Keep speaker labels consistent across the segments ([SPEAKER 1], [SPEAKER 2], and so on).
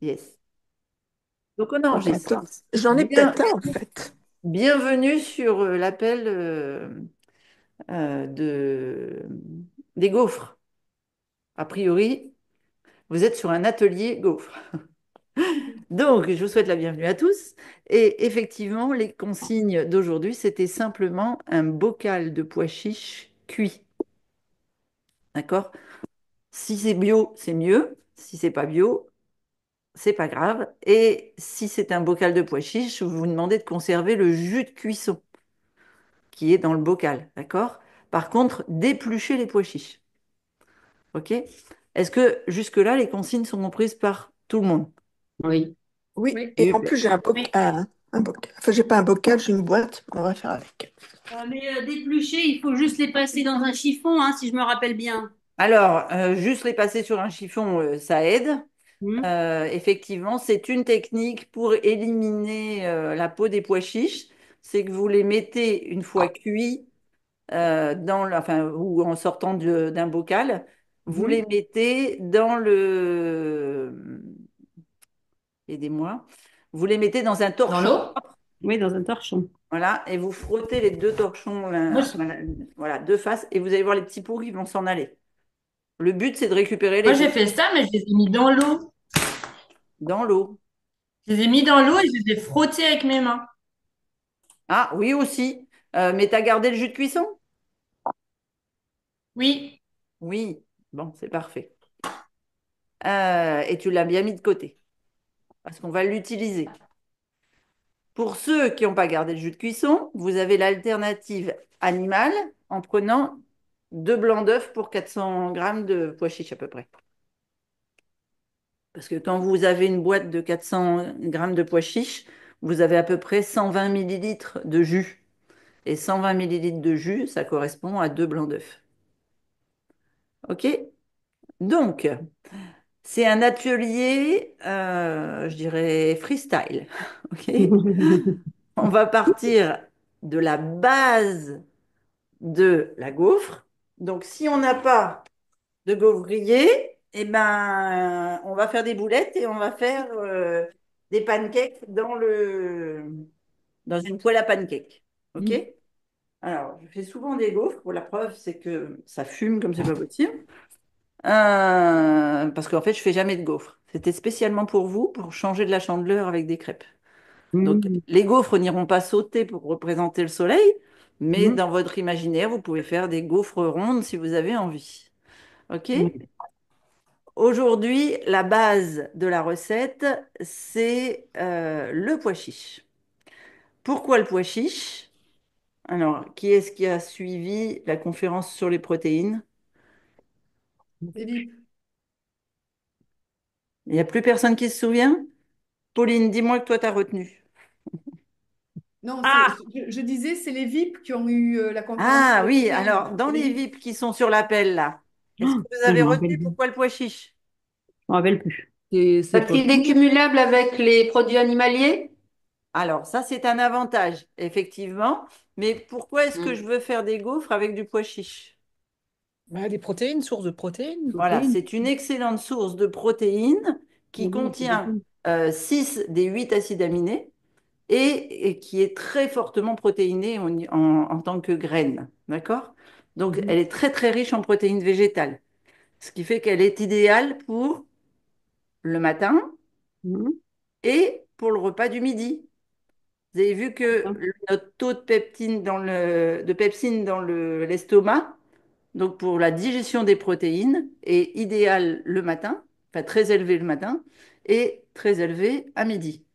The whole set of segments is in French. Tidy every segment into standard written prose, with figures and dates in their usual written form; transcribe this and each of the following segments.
[SPEAKER 1] Yes. Donc on
[SPEAKER 2] Donc,
[SPEAKER 1] enregistre.
[SPEAKER 2] attends, j'en ai
[SPEAKER 1] Bien,
[SPEAKER 2] peut-être un en fait.
[SPEAKER 1] bienvenue sur l'appel des gaufres. A priori, vous êtes sur un atelier gaufres. Donc, je vous souhaite la bienvenue à tous. Et effectivement, les consignes d'aujourd'hui, c'était simplement un bocal de pois chiches cuit. D'accord? Si c'est bio, c'est mieux. Si c'est pas bio, c'est pas grave. Et si c'est un bocal de pois chiches, je vous demandez de conserver le jus de cuisson qui est dans le bocal. D'accord? Par contre, d'éplucher les pois chiches. OK? Est-ce que jusque-là, les consignes sont comprises par tout le monde?
[SPEAKER 3] Oui.
[SPEAKER 2] Oui,
[SPEAKER 3] Oui.
[SPEAKER 2] et en
[SPEAKER 1] Super.
[SPEAKER 2] plus j'ai
[SPEAKER 3] Oui.
[SPEAKER 2] un bocal. Enfin, j'ai pas un bocal, j'ai une boîte. On va faire avec.
[SPEAKER 3] Mais d'éplucher, il faut juste les passer dans un chiffon, hein, si je me rappelle bien.
[SPEAKER 1] Alors, juste les passer sur un chiffon, ça aide.
[SPEAKER 3] Hmm.
[SPEAKER 1] Effectivement, c'est une technique pour éliminer la peau des pois chiches. C'est que vous les mettez une fois cuits enfin, ou en sortant d'un bocal, vous les
[SPEAKER 3] Mhm.
[SPEAKER 1] mettez dans aidez-moi, vous les mettez dans un
[SPEAKER 3] Dans
[SPEAKER 1] torchon.
[SPEAKER 3] l'eau? Oui, dans un torchon.
[SPEAKER 1] Voilà, et vous frottez les deux torchons,
[SPEAKER 3] Moi,
[SPEAKER 1] voilà, deux faces, et vous allez voir les petits pots qui vont s'en aller. Le but, c'est de récupérer les
[SPEAKER 3] moi,
[SPEAKER 1] pots
[SPEAKER 3] j'ai fait ça, mais je les ai mis dans l'eau.
[SPEAKER 1] dans l'eau.
[SPEAKER 3] Je les ai mis dans l'eau et je les ai frottés avec mes mains.
[SPEAKER 1] Ah, oui aussi. Mais t'as gardé le jus de cuisson?
[SPEAKER 3] Oui.
[SPEAKER 1] Oui. Bon, c'est parfait. Et tu l'as bien mis de côté, parce qu'on va l'utiliser. Pour ceux qui n'ont pas gardé le jus de cuisson, vous avez l'alternative animale en prenant deux blancs d'œufs pour 400 grammes de pois chiches à peu près. Parce que quand vous avez une boîte de 400 grammes de pois chiches, vous avez à peu près 120 millilitres de jus. Et 120 millilitres de jus, ça correspond à deux blancs d'œufs. OK? Donc, c'est un atelier, je dirais, freestyle. OK? On va partir de la base de la gaufre. Donc, si on n'a pas de gaufre grillée, eh ben, on va faire des boulettes et on va faire des pancakes dans une poêle à pancakes. OK?
[SPEAKER 3] Mhm.
[SPEAKER 1] Alors, je fais souvent des gaufres. Pour la preuve, c'est que ça fume comme c'est pas possible. Parce qu'en fait, je fais jamais de gaufres. C'était spécialement pour vous, pour changer de la chandeleur avec des crêpes. Donc,
[SPEAKER 3] Mhm.
[SPEAKER 1] les gaufres n'iront pas sauter pour représenter le soleil, mais
[SPEAKER 3] Mhm.
[SPEAKER 1] dans votre imaginaire, vous pouvez faire des gaufres rondes si vous avez envie. OK?
[SPEAKER 3] Oui.
[SPEAKER 1] Aujourd'hui, la base de la recette, c'est le pois chiche. Pourquoi le pois chiche? Alors, qui est-ce qui a suivi la conférence sur les protéines?
[SPEAKER 4] Philippe.
[SPEAKER 1] Il n'y a plus personne qui se souvient? Pauline, dis-moi que toi, tu as retenu.
[SPEAKER 4] Non,
[SPEAKER 3] Ah!
[SPEAKER 4] je disais, c'est les VIP qui ont eu la conférence sur
[SPEAKER 1] Ah
[SPEAKER 4] les
[SPEAKER 1] oui,
[SPEAKER 4] protéines.
[SPEAKER 1] alors, dans
[SPEAKER 4] C'est les
[SPEAKER 1] les
[SPEAKER 4] VIP.
[SPEAKER 1] VIP qui sont sur l'appel, là, est-ce que
[SPEAKER 3] Oh,
[SPEAKER 1] vous
[SPEAKER 3] je
[SPEAKER 1] avez
[SPEAKER 3] me rappelle
[SPEAKER 1] retenu
[SPEAKER 3] plus.
[SPEAKER 1] pourquoi le pois chiche?
[SPEAKER 3] Je me rappelle plus.
[SPEAKER 4] C'est
[SPEAKER 5] Parce
[SPEAKER 4] pas
[SPEAKER 5] qu'il est
[SPEAKER 4] tout.
[SPEAKER 5] cumulable avec les produits animaliers?
[SPEAKER 1] Alors, ça, c'est un avantage, effectivement. Mais pourquoi est-ce que
[SPEAKER 5] Hmm.
[SPEAKER 1] je veux faire des gaufres avec du pois chiche?
[SPEAKER 4] Bah, des protéines, source de protéines.
[SPEAKER 1] Voilà,
[SPEAKER 3] Protéines.
[SPEAKER 1] c'est une excellente source de protéines qui
[SPEAKER 3] Mais bon, c'est
[SPEAKER 1] contient
[SPEAKER 3] des
[SPEAKER 1] 6 des 8 acides aminés et qui est très fortement protéinée en tant que graine. D'accord? Donc,
[SPEAKER 3] Mhm.
[SPEAKER 1] elle est très, très riche en protéines végétales, ce qui fait qu'elle est idéale pour le matin
[SPEAKER 3] Mhm.
[SPEAKER 1] et pour le repas du midi. Vous avez vu que notre taux de peptine de pepsine dans l'estomac, donc pour la digestion des protéines, est idéal le matin, enfin très élevé le matin, et très élevé à midi.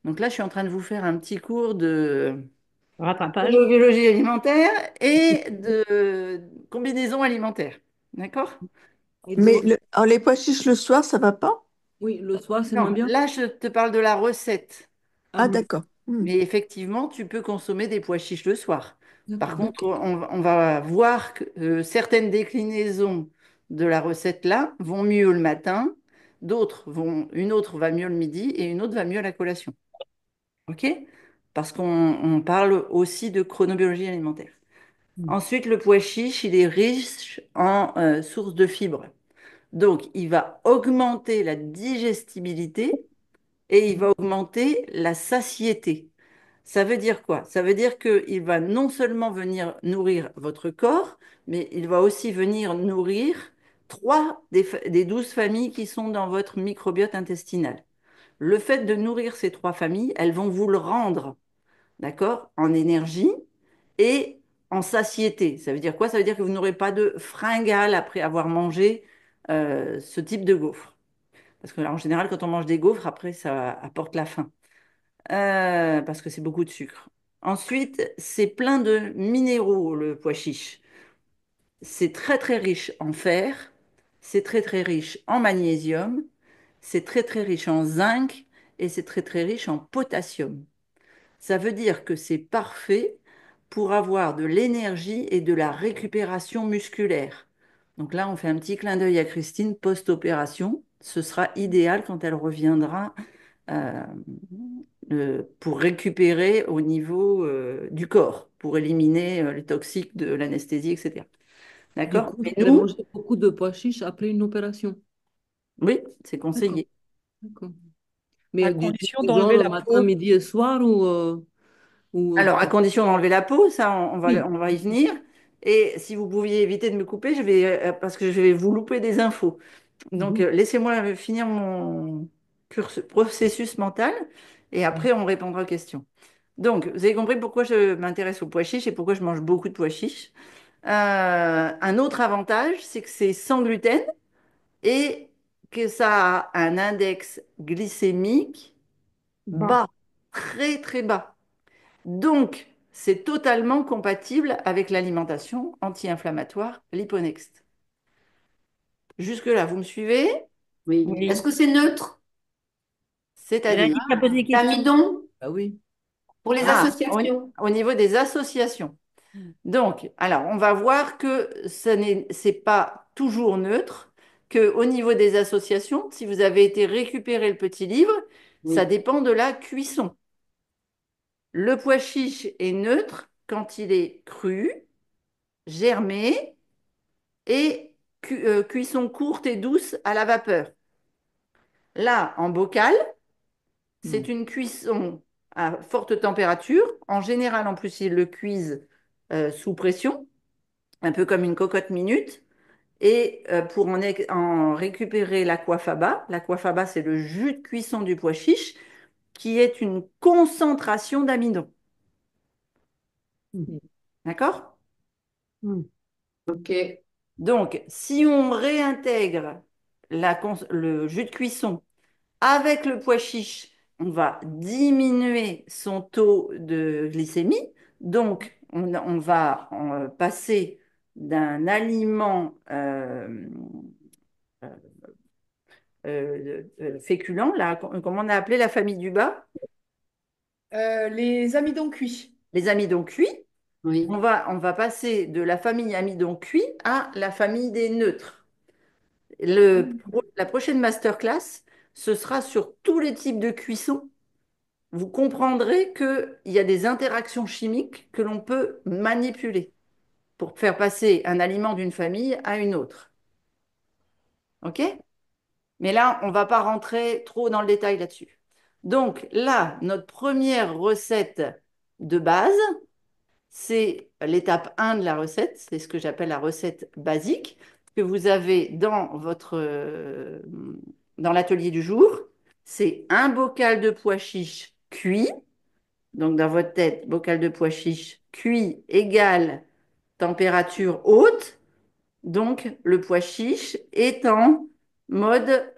[SPEAKER 1] Donc là, je suis en train de vous faire un petit cours de
[SPEAKER 3] Rattrapage.
[SPEAKER 1] biologie alimentaire et de combinaison alimentaire. D'accord?
[SPEAKER 4] Et
[SPEAKER 2] Mais
[SPEAKER 4] donc,
[SPEAKER 2] les pois chiches le soir, ça va pas?
[SPEAKER 4] oui, le soir, c'est moins
[SPEAKER 1] Non,
[SPEAKER 4] bien.
[SPEAKER 1] là, je te parle de la recette.
[SPEAKER 2] Ah,
[SPEAKER 4] Ah,
[SPEAKER 2] d'accord. Hmm.
[SPEAKER 1] Mais effectivement, tu peux consommer des pois chiches le soir. Par
[SPEAKER 4] d'accord,
[SPEAKER 1] contre,
[SPEAKER 4] ok.
[SPEAKER 1] on va voir que certaines déclinaisons de la recette là vont mieux le matin, une autre va mieux le midi et une autre va mieux à la collation. OK? Parce qu'on parle aussi de chronobiologie alimentaire.
[SPEAKER 3] Mhm.
[SPEAKER 1] Ensuite, le pois chiche, il est riche en sources de fibres. Donc, il va augmenter la digestibilité et il va augmenter la satiété. Ça veut dire quoi? Ça veut dire qu'il va non seulement venir nourrir votre corps, mais il va aussi venir nourrir trois des 12 familles qui sont dans votre microbiote intestinal. Le fait de nourrir ces trois familles, elles vont vous le rendre, d'accord, en énergie et en satiété. Ça veut dire quoi? Ça veut dire que vous n'aurez pas de fringales après avoir mangé ce type de gaufre. Parce que, en général, quand on mange des gaufres, après, ça apporte la faim. Parce que c'est beaucoup de sucre. Ensuite, c'est plein de minéraux, le pois chiche. C'est très, très riche en fer, c'est très, très riche en magnésium, c'est très, très riche en zinc et c'est très, très riche en potassium. Ça veut dire que c'est parfait pour avoir de l'énergie et de la récupération musculaire. Donc là, on fait un petit clin d'œil à Christine post-opération. Ce sera idéal quand elle reviendra euh, pour récupérer au niveau du corps, pour éliminer les toxiques de l'anesthésie, etc.
[SPEAKER 4] Du
[SPEAKER 1] D'accord?
[SPEAKER 4] coup, je
[SPEAKER 1] Mais
[SPEAKER 4] pourrais
[SPEAKER 1] nous,
[SPEAKER 4] manger beaucoup de pois chiches après une opération.
[SPEAKER 1] oui, c'est
[SPEAKER 4] D'accord,
[SPEAKER 1] conseillé.
[SPEAKER 4] d'accord.
[SPEAKER 2] À
[SPEAKER 4] Mais
[SPEAKER 2] condition
[SPEAKER 4] du
[SPEAKER 2] d'enlever
[SPEAKER 4] genre
[SPEAKER 2] la
[SPEAKER 4] matin,
[SPEAKER 2] peau.
[SPEAKER 4] midi et soir ou
[SPEAKER 1] Alors, à condition d'enlever la peau, ça,
[SPEAKER 4] oui.
[SPEAKER 1] on va y venir. Et si vous pouviez éviter de me couper, parce que je vais vous louper des infos. Donc,
[SPEAKER 4] Mhm.
[SPEAKER 1] laissez-moi finir mon processus mental et
[SPEAKER 4] Mhm.
[SPEAKER 1] après, on répondra aux questions. Donc, vous avez compris pourquoi je m'intéresse aux pois chiches et pourquoi je mange beaucoup de pois chiches. Un autre avantage, c'est que c'est sans gluten et que ça a un index glycémique
[SPEAKER 2] Bon.
[SPEAKER 1] bas, très très bas. Donc, c'est totalement compatible avec l'alimentation anti-inflammatoire Liponext. Jusque-là, vous me suivez?
[SPEAKER 5] Oui. Est-ce
[SPEAKER 2] Oui.
[SPEAKER 5] que c'est neutre?
[SPEAKER 1] C'est-à-dire,
[SPEAKER 3] Véronique a posé des questions.
[SPEAKER 5] L'amidon
[SPEAKER 4] Ah oui.
[SPEAKER 5] pour les associations?
[SPEAKER 1] au niveau des associations. Donc, alors, on va voir que c'est pas toujours neutre, que au niveau des associations, si vous avez été récupérer le petit livre, ça
[SPEAKER 5] Oui.
[SPEAKER 1] dépend de la cuisson. Le pois chiche est neutre quand il est cru, germé et cuisson courte et douce à la vapeur. Là, en bocal, c'est
[SPEAKER 4] Mhm.
[SPEAKER 1] une cuisson à forte température. En général, en plus, ils le cuisent sous pression, un peu comme une cocotte minute. Et pour en récupérer l'aquafaba, c'est le jus de cuisson du pois chiche, qui est une concentration d'amidon.
[SPEAKER 4] Mhm.
[SPEAKER 1] D'accord?
[SPEAKER 2] Hmm.
[SPEAKER 5] Ok.
[SPEAKER 1] Donc, si on réintègre le jus de cuisson avec le pois chiche, on va diminuer son taux de glycémie. Donc, on va passer d'un aliment féculent, là, comment on a appelé la famille du bas,
[SPEAKER 4] Les amidons cuits.
[SPEAKER 1] les amidons cuits.
[SPEAKER 5] Oui.
[SPEAKER 1] On va passer de la famille amidon cuit à la famille des neutres. La prochaine masterclass, ce sera sur tous les types de cuisson. Vous comprendrez qu'il y a des interactions chimiques que l'on peut manipuler pour faire passer un aliment d'une famille à une autre. OK? Mais là, on ne va pas rentrer trop dans le détail là-dessus. Donc là, notre première recette de base, c'est l'étape 1 de la recette, c'est ce que j'appelle la recette basique que vous avez dans l'atelier du jour. C'est un bocal de pois chiches cuit. Donc dans votre tête, bocal de pois chiches cuit égale température haute. Donc le pois chiche est en mode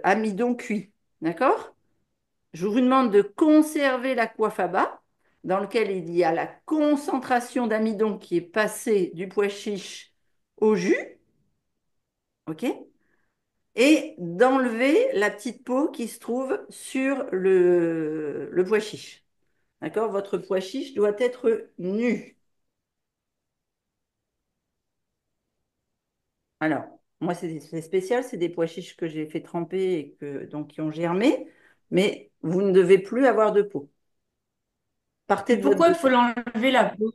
[SPEAKER 1] amidon cuit. D'accord? Je vous demande de conserver l'aquafaba, dans lequel il y a la concentration d'amidon qui est passée du pois chiche au jus, ok? Et d'enlever la petite peau qui se trouve sur le pois chiche. D'accord? Votre pois chiche doit être nu. Alors, moi, c'est spécial, c'est des pois chiches que j'ai fait tremper et donc qui ont germé, mais vous ne devez plus avoir de peau. Partez
[SPEAKER 3] Mais
[SPEAKER 1] de votre
[SPEAKER 3] pourquoi il faut
[SPEAKER 1] bocal.
[SPEAKER 3] l'enlever la peau?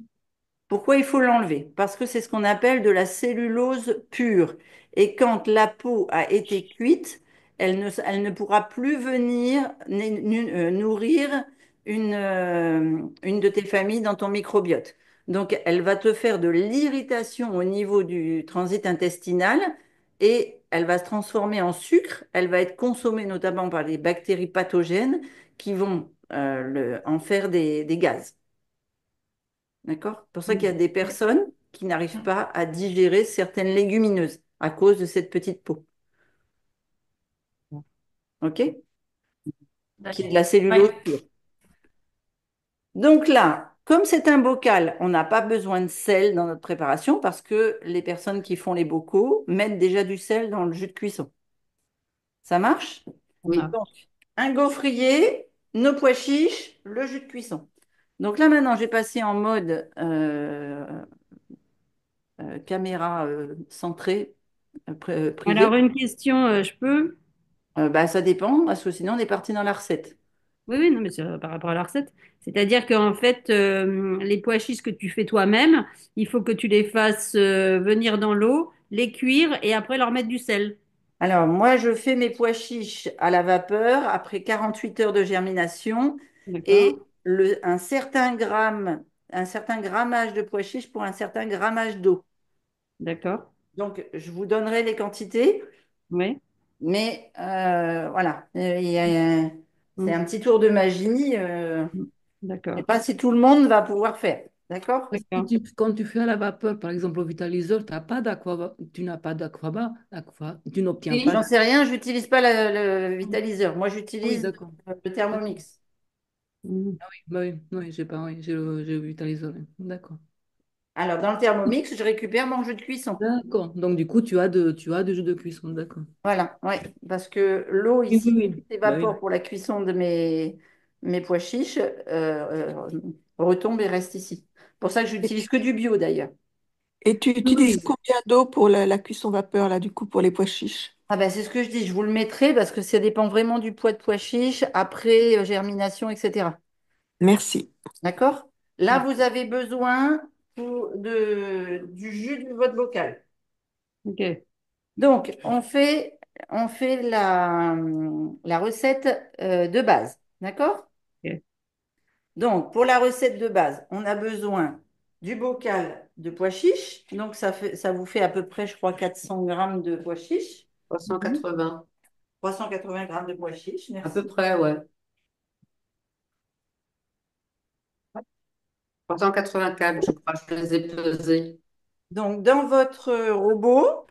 [SPEAKER 1] Pourquoi il faut l'enlever? Parce que c'est ce qu'on appelle de la cellulose pure. Et quand la peau a été cuite, elle ne pourra plus venir nourrir une de tes familles dans ton microbiote. Donc, elle va te faire de l'irritation au niveau du transit intestinal et elle va se transformer en sucre. Elle va être consommée notamment par les bactéries pathogènes qui vont en faire des gaz. D'accord? C'est pour ça qu'il y a des personnes qui n'arrivent pas à digérer certaines légumineuses à cause de cette petite peau. OK? Qui est de la cellulose
[SPEAKER 5] Ouais.
[SPEAKER 1] pure. Donc là, comme c'est un bocal, on n'a pas besoin de sel dans notre préparation parce que les personnes qui font les bocaux mettent déjà du sel dans le jus de cuisson. Ça marche?
[SPEAKER 5] Oui.
[SPEAKER 1] Donc, un gaufrier, nos pois chiches, le jus de cuisson. Donc là, maintenant, j'ai passé en mode caméra centrée, privée.
[SPEAKER 3] Alors, une question, je peux?
[SPEAKER 1] Bah, ça dépend, parce que sinon, on est parti dans la recette.
[SPEAKER 3] Oui, oui, non, mais c'est par rapport à la recette. C'est-à-dire qu'en fait, les pois chiches que tu fais toi-même, il faut que tu les fasses venir dans l'eau, les cuire et après leur mettre du sel.
[SPEAKER 1] Alors, moi, je fais mes pois chiches à la vapeur après 48 heures de germination
[SPEAKER 3] D'accord,
[SPEAKER 1] et un certain grammage de pois chiches pour un certain grammage d'eau.
[SPEAKER 3] d'accord.
[SPEAKER 1] Donc, je vous donnerai les quantités,
[SPEAKER 3] Oui.
[SPEAKER 1] mais voilà, c'est
[SPEAKER 3] Mm,
[SPEAKER 1] un petit tour de magie.
[SPEAKER 3] mm,
[SPEAKER 1] Je ne sais
[SPEAKER 3] d'accord,
[SPEAKER 1] pas si tout le monde va pouvoir faire. D'accord?
[SPEAKER 3] d'accord.
[SPEAKER 4] Quand tu fais à la vapeur, par exemple au vitaliseur, tu n'as pas tu n'obtiens
[SPEAKER 5] Oui.
[SPEAKER 4] pas.
[SPEAKER 1] J'en sais rien, je n'utilise pas le vitaliseur. Moi,
[SPEAKER 4] Oui,
[SPEAKER 1] j'utilise
[SPEAKER 4] d'accord.
[SPEAKER 1] le
[SPEAKER 4] D'accord.
[SPEAKER 1] Thermomix.
[SPEAKER 3] Mm.
[SPEAKER 4] Bah oui, oui, j'ai pas, oui, j'ai le vitaliseur. Oui. D'accord.
[SPEAKER 1] Alors, dans le Thermomix, je récupère mon jus de cuisson.
[SPEAKER 4] D'accord. Donc, du coup, tu as de jus de cuisson. D'accord.
[SPEAKER 1] Voilà, ouais, parce que l'eau
[SPEAKER 4] Oui, oui,
[SPEAKER 1] ici qui
[SPEAKER 4] oui. Bah oui.
[SPEAKER 1] s'évapore pour la cuisson de mes pois chiches retombe et reste ici. Pour ça que
[SPEAKER 2] Et
[SPEAKER 1] j'utilise
[SPEAKER 2] tu,
[SPEAKER 1] que du bio d'ailleurs.
[SPEAKER 2] et tu
[SPEAKER 4] Oui,
[SPEAKER 2] utilises
[SPEAKER 4] oui.
[SPEAKER 2] combien d'eau pour la cuisson vapeur, là, du coup, pour les pois chiches?
[SPEAKER 1] Ah ben, c'est ce que je dis, je vous le mettrai parce que ça dépend vraiment du poids de pois chiches après germination, etc.
[SPEAKER 2] Merci.
[SPEAKER 1] D'accord? Là, vous avez besoin du jus de votre bocal.
[SPEAKER 3] Ok.
[SPEAKER 1] Donc, on fait la recette de base. D'accord?
[SPEAKER 3] Ok.
[SPEAKER 1] Donc, pour la recette de base, on a besoin du bocal de pois chiches. Donc, ça vous fait à peu près, je crois, 400 grammes de pois chiches.
[SPEAKER 5] 380.
[SPEAKER 1] 380 grammes de pois chiches,
[SPEAKER 5] À peu
[SPEAKER 1] merci.
[SPEAKER 5] près, ouais. 384, je crois, je les ai pesés.
[SPEAKER 1] Donc, dans votre robot,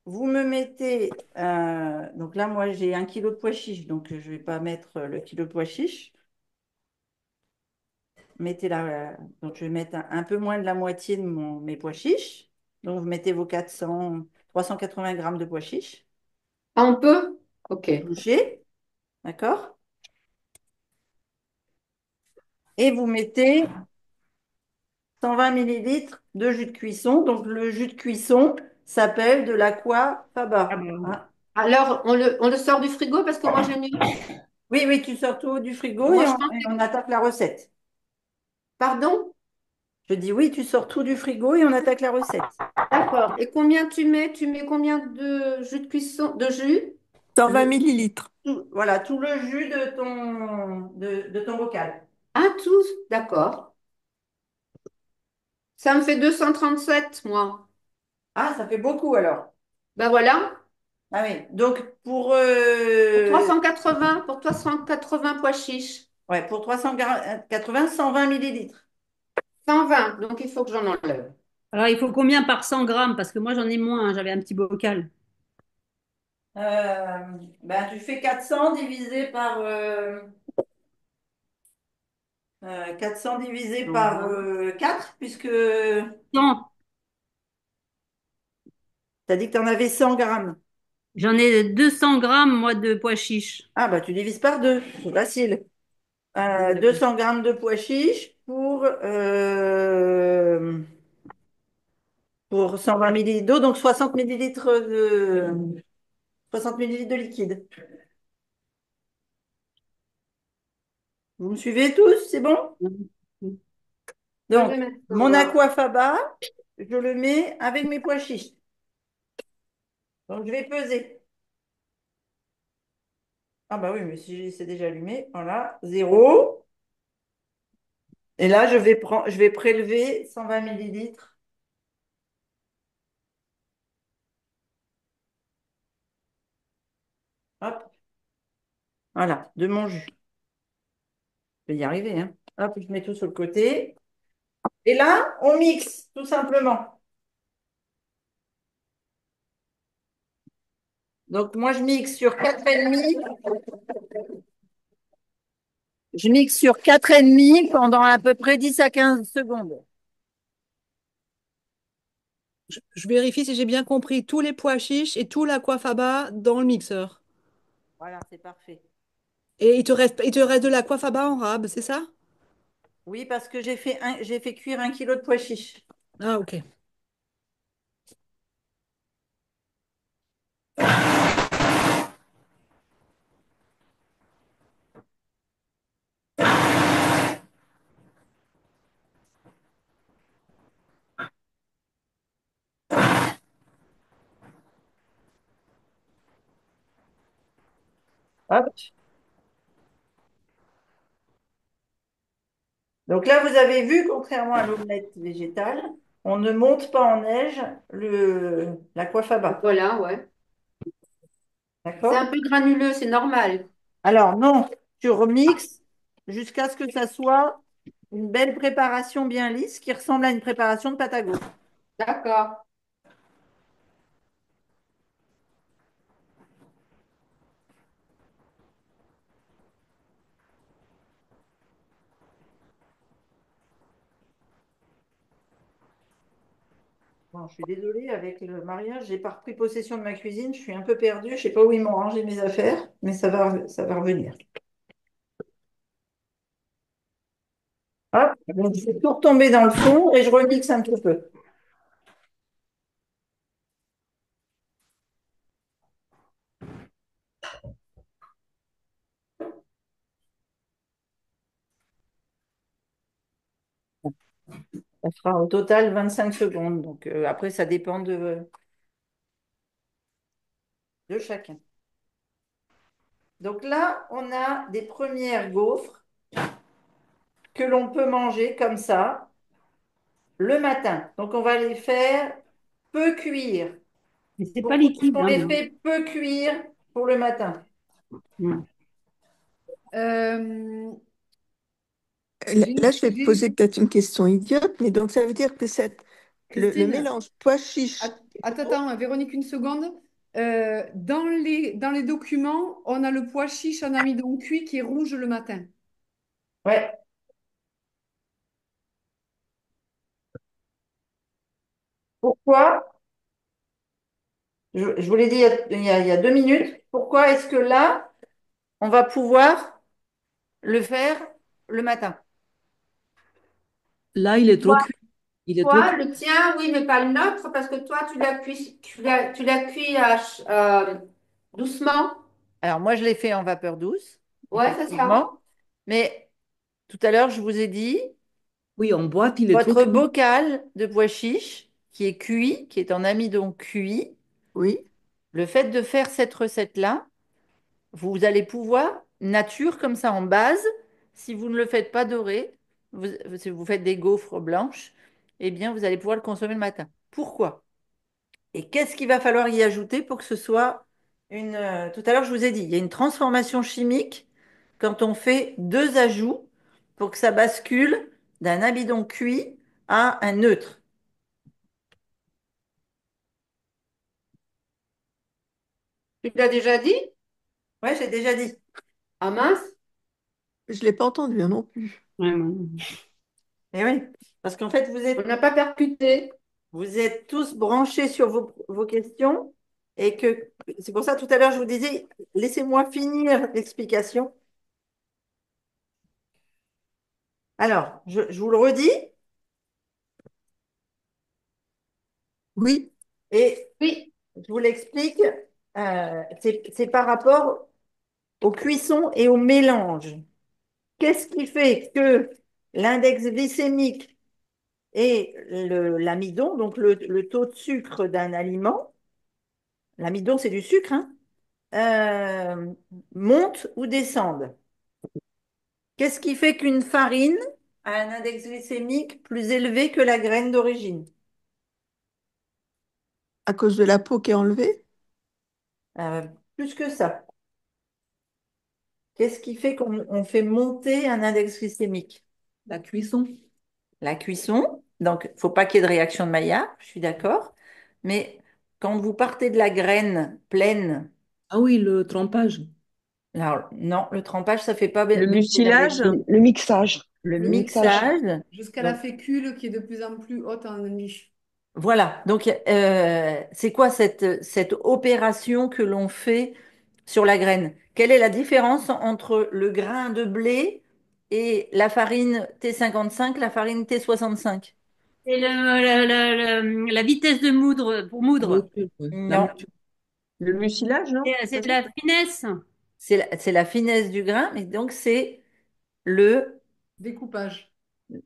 [SPEAKER 1] vous me mettez... donc là, moi, j'ai 1 kilo de pois chiches. Donc, je ne vais pas mettre le kilo de pois chiches. Mettez donc, je vais mettre un peu moins de la moitié de mes pois chiches. Donc, vous mettez vos 380 grammes de pois chiches
[SPEAKER 5] Ah, on peut? Ok.
[SPEAKER 1] épluchés. D'accord? Et vous mettez 120 millilitres de jus de cuisson. Donc, le jus de cuisson s'appelle de
[SPEAKER 3] Ah
[SPEAKER 1] l'aquafaba.
[SPEAKER 3] bon.
[SPEAKER 1] Hein.
[SPEAKER 5] Alors, on le sort du frigo parce que moi, j'aime mieux.
[SPEAKER 1] Oui, oui, tu sors tout du frigo
[SPEAKER 5] Moi,
[SPEAKER 1] et
[SPEAKER 5] je
[SPEAKER 1] et
[SPEAKER 5] pensais.
[SPEAKER 1] on attaque la recette.
[SPEAKER 5] Pardon?
[SPEAKER 1] Je dis oui, tu sors tout du frigo et on attaque la recette.
[SPEAKER 5] D'accord. Et combien tu mets? Tu mets combien de jus de cuisson, de jus?
[SPEAKER 2] 120
[SPEAKER 1] Le,
[SPEAKER 2] millilitres.
[SPEAKER 1] voilà, tout le jus de ton bocal.
[SPEAKER 5] Ah, tous? D'accord. Ça me fait 237, moi.
[SPEAKER 1] Ah, ça fait beaucoup alors.
[SPEAKER 5] Ben voilà.
[SPEAKER 1] Ah oui, donc
[SPEAKER 5] Pour 380 pois chiches.
[SPEAKER 1] ouais, pour 380, 120 millilitres.
[SPEAKER 5] 120. Donc, il faut que j'en enlève.
[SPEAKER 3] Alors, il faut combien par 100 grammes? Parce que moi, j'en ai moins, hein, j'avais un petit bocal.
[SPEAKER 1] Euh, ben, tu fais 400 divisé par 400 divisé par 4 puisque tu
[SPEAKER 3] 100.
[SPEAKER 1] as dit que tu en avais 100 grammes.
[SPEAKER 3] J'en ai 200 grammes, moi, de pois chiches.
[SPEAKER 1] Ah, bah tu divises par 2, c'est facile.
[SPEAKER 3] D'accord.
[SPEAKER 1] 200 grammes de pois chiches pour 120 millilitres d'eau, donc 60 millilitres de liquide. Vous me suivez tous, c'est bon?
[SPEAKER 3] Mhm. Mhm.
[SPEAKER 5] Je
[SPEAKER 1] Donc,
[SPEAKER 5] vais mettre
[SPEAKER 1] mon
[SPEAKER 5] 120.
[SPEAKER 1] aquafaba, je le mets avec mes pois chiches. Donc, je vais peser. Ah bah oui, mais si c'est déjà allumé, voilà, 0. Et là, je vais prélever 120 millilitres. Hop, voilà, de mon jus. Je vais y arriver, hein. Hop, je mets tout sur le côté. Et là, on mixe, tout simplement. Donc, moi, je mixe sur 4,5. Je mixe sur 4,5 pendant à peu près 10 à 15 secondes.
[SPEAKER 6] Je vérifie si j'ai bien compris tous les pois chiches et tout l'aquafaba dans le mixeur.
[SPEAKER 1] Voilà, c'est parfait.
[SPEAKER 6] Et il te reste de l'aquafaba en rab, c'est ça?
[SPEAKER 1] Oui, parce que j'ai fait cuire 1 kilo de pois chiches.
[SPEAKER 6] Ah, ok.
[SPEAKER 1] Hop. Donc là, vous avez vu, contrairement à l'omelette végétale, on ne monte pas en neige l'aquafaba.
[SPEAKER 5] Voilà, ouais. C'est un
[SPEAKER 1] D'accord?
[SPEAKER 5] peu granuleux, c'est normal.
[SPEAKER 1] Alors non, tu remixes jusqu'à ce que ça soit une belle préparation bien lisse qui ressemble à une préparation de pâte à gaufre.
[SPEAKER 5] D'accord.
[SPEAKER 1] Bon, je suis désolée, avec le mariage, j'ai pas repris possession de ma cuisine, je suis un peu perdue, je sais pas où ils m'ont rangé mes affaires, mais ça va revenir. Hop, donc je vais tout retomber dans le fond et je remixe un petit peu. Ça fera au total 25 secondes. Donc après, ça dépend de chacun. Donc là, on a des premières gaufres que l'on peut manger comme ça le matin. Donc on va les faire peu cuire.
[SPEAKER 3] Mais c'est pas
[SPEAKER 1] Pourquoi est-ce
[SPEAKER 3] liquide,
[SPEAKER 1] qu'on
[SPEAKER 3] hein,
[SPEAKER 1] les
[SPEAKER 3] non.
[SPEAKER 1] fait peu cuire pour le matin?
[SPEAKER 3] Mm.
[SPEAKER 5] Euh,
[SPEAKER 2] Là,
[SPEAKER 5] j'ai
[SPEAKER 2] là, je vais te
[SPEAKER 5] j'ai-
[SPEAKER 2] poser peut-être une question idiote, mais donc ça veut dire que le
[SPEAKER 5] Christine,
[SPEAKER 2] mélange pois chiche.
[SPEAKER 5] attends, attends, Véronique, une seconde. Dans les documents, on a le pois chiche en amidon cuit qui est rouge le matin.
[SPEAKER 1] Ouais. Pourquoi? Je vous l'ai dit il y a 2 minutes. Pourquoi est-ce que là, on va pouvoir le faire le matin?
[SPEAKER 4] Là, il est trop cuit. Il est trop
[SPEAKER 5] Toi,
[SPEAKER 4] cuit.
[SPEAKER 5] le tien, oui, mais pas le nôtre, parce que toi, tu l'as cuit doucement.
[SPEAKER 1] Alors moi, je l'ai fait en vapeur douce,
[SPEAKER 5] Ouais, c'est ça.
[SPEAKER 1] effectivement. Mais tout à l'heure, je vous ai dit,
[SPEAKER 4] Oui, en boîte, il est trop
[SPEAKER 1] votre
[SPEAKER 4] cuit.
[SPEAKER 1] bocal de pois chiches qui est cuit, qui est en amidon cuit,
[SPEAKER 2] Oui,
[SPEAKER 1] le fait de faire cette recette-là, vous allez pouvoir, nature comme ça en base, si vous ne le faites pas doré, si vous faites des gaufres blanches, eh bien, vous allez pouvoir le consommer le matin. Pourquoi? Et qu'est-ce qu'il va falloir y ajouter pour que ce soit une... tout à l'heure, je vous ai dit, il y a une transformation chimique quand on fait deux ajouts pour que ça bascule d'un amidon cuit à un neutre.
[SPEAKER 5] Tu l'as déjà dit?
[SPEAKER 1] Ouais, j'ai déjà dit.
[SPEAKER 5] Ah mince,
[SPEAKER 2] je ne l'ai pas entendu hein, non plus.
[SPEAKER 3] Ouais, ouais.
[SPEAKER 1] Et oui, parce qu'en fait,
[SPEAKER 5] on n'a pas percuté.
[SPEAKER 1] vous êtes tous branchés sur vos questions et que c'est pour ça tout à l'heure, je vous disais, laissez-moi finir l'explication. Alors, je vous le redis
[SPEAKER 2] Oui,
[SPEAKER 1] et
[SPEAKER 5] Oui,
[SPEAKER 1] je vous l'explique. C'est par rapport aux cuissons et au mélange. Qu'est-ce qui fait que l'index glycémique et l'amidon, donc le taux de sucre d'un aliment, l'amidon c'est du sucre, hein, euh, montent ou descendent. Qu'est-ce qui fait qu'une farine a un index glycémique plus élevé que la graine d'origine?
[SPEAKER 2] À cause de la peau qui est enlevée?
[SPEAKER 1] Euh, Plus que ça. Qu'est-ce qui fait qu'on fait monter un index glycémique?
[SPEAKER 4] La cuisson.
[SPEAKER 1] La cuisson. Donc, il ne faut pas qu'il y ait de réaction de Maillard, je suis d'accord. Mais quand vous partez de la graine pleine,
[SPEAKER 4] Ah oui, le trempage.
[SPEAKER 1] alors non, le trempage, ça fait pas
[SPEAKER 7] Le
[SPEAKER 1] baisser l'index
[SPEAKER 7] mucilage?
[SPEAKER 1] glycémique.
[SPEAKER 2] Le mixage.
[SPEAKER 1] Le
[SPEAKER 2] Le mixage.
[SPEAKER 1] mixage,
[SPEAKER 5] Jusqu'à la
[SPEAKER 1] donc
[SPEAKER 5] fécule qui est de plus en plus haute en niche.
[SPEAKER 1] voilà. Donc, c'est quoi cette opération que l'on fait sur la graine? Quelle est la différence entre le grain de blé et la farine T55, la farine T65?
[SPEAKER 3] C'est la vitesse de moudre pour
[SPEAKER 4] La
[SPEAKER 3] moudre.
[SPEAKER 4] mouture, oui. La
[SPEAKER 1] Non,
[SPEAKER 4] mouture.
[SPEAKER 7] Le mucilage, non? C'est
[SPEAKER 3] C'est
[SPEAKER 7] pas
[SPEAKER 3] de
[SPEAKER 7] ça?
[SPEAKER 3] la finesse.
[SPEAKER 1] c'est la finesse du grain, mais donc c'est le,
[SPEAKER 5] Découpage.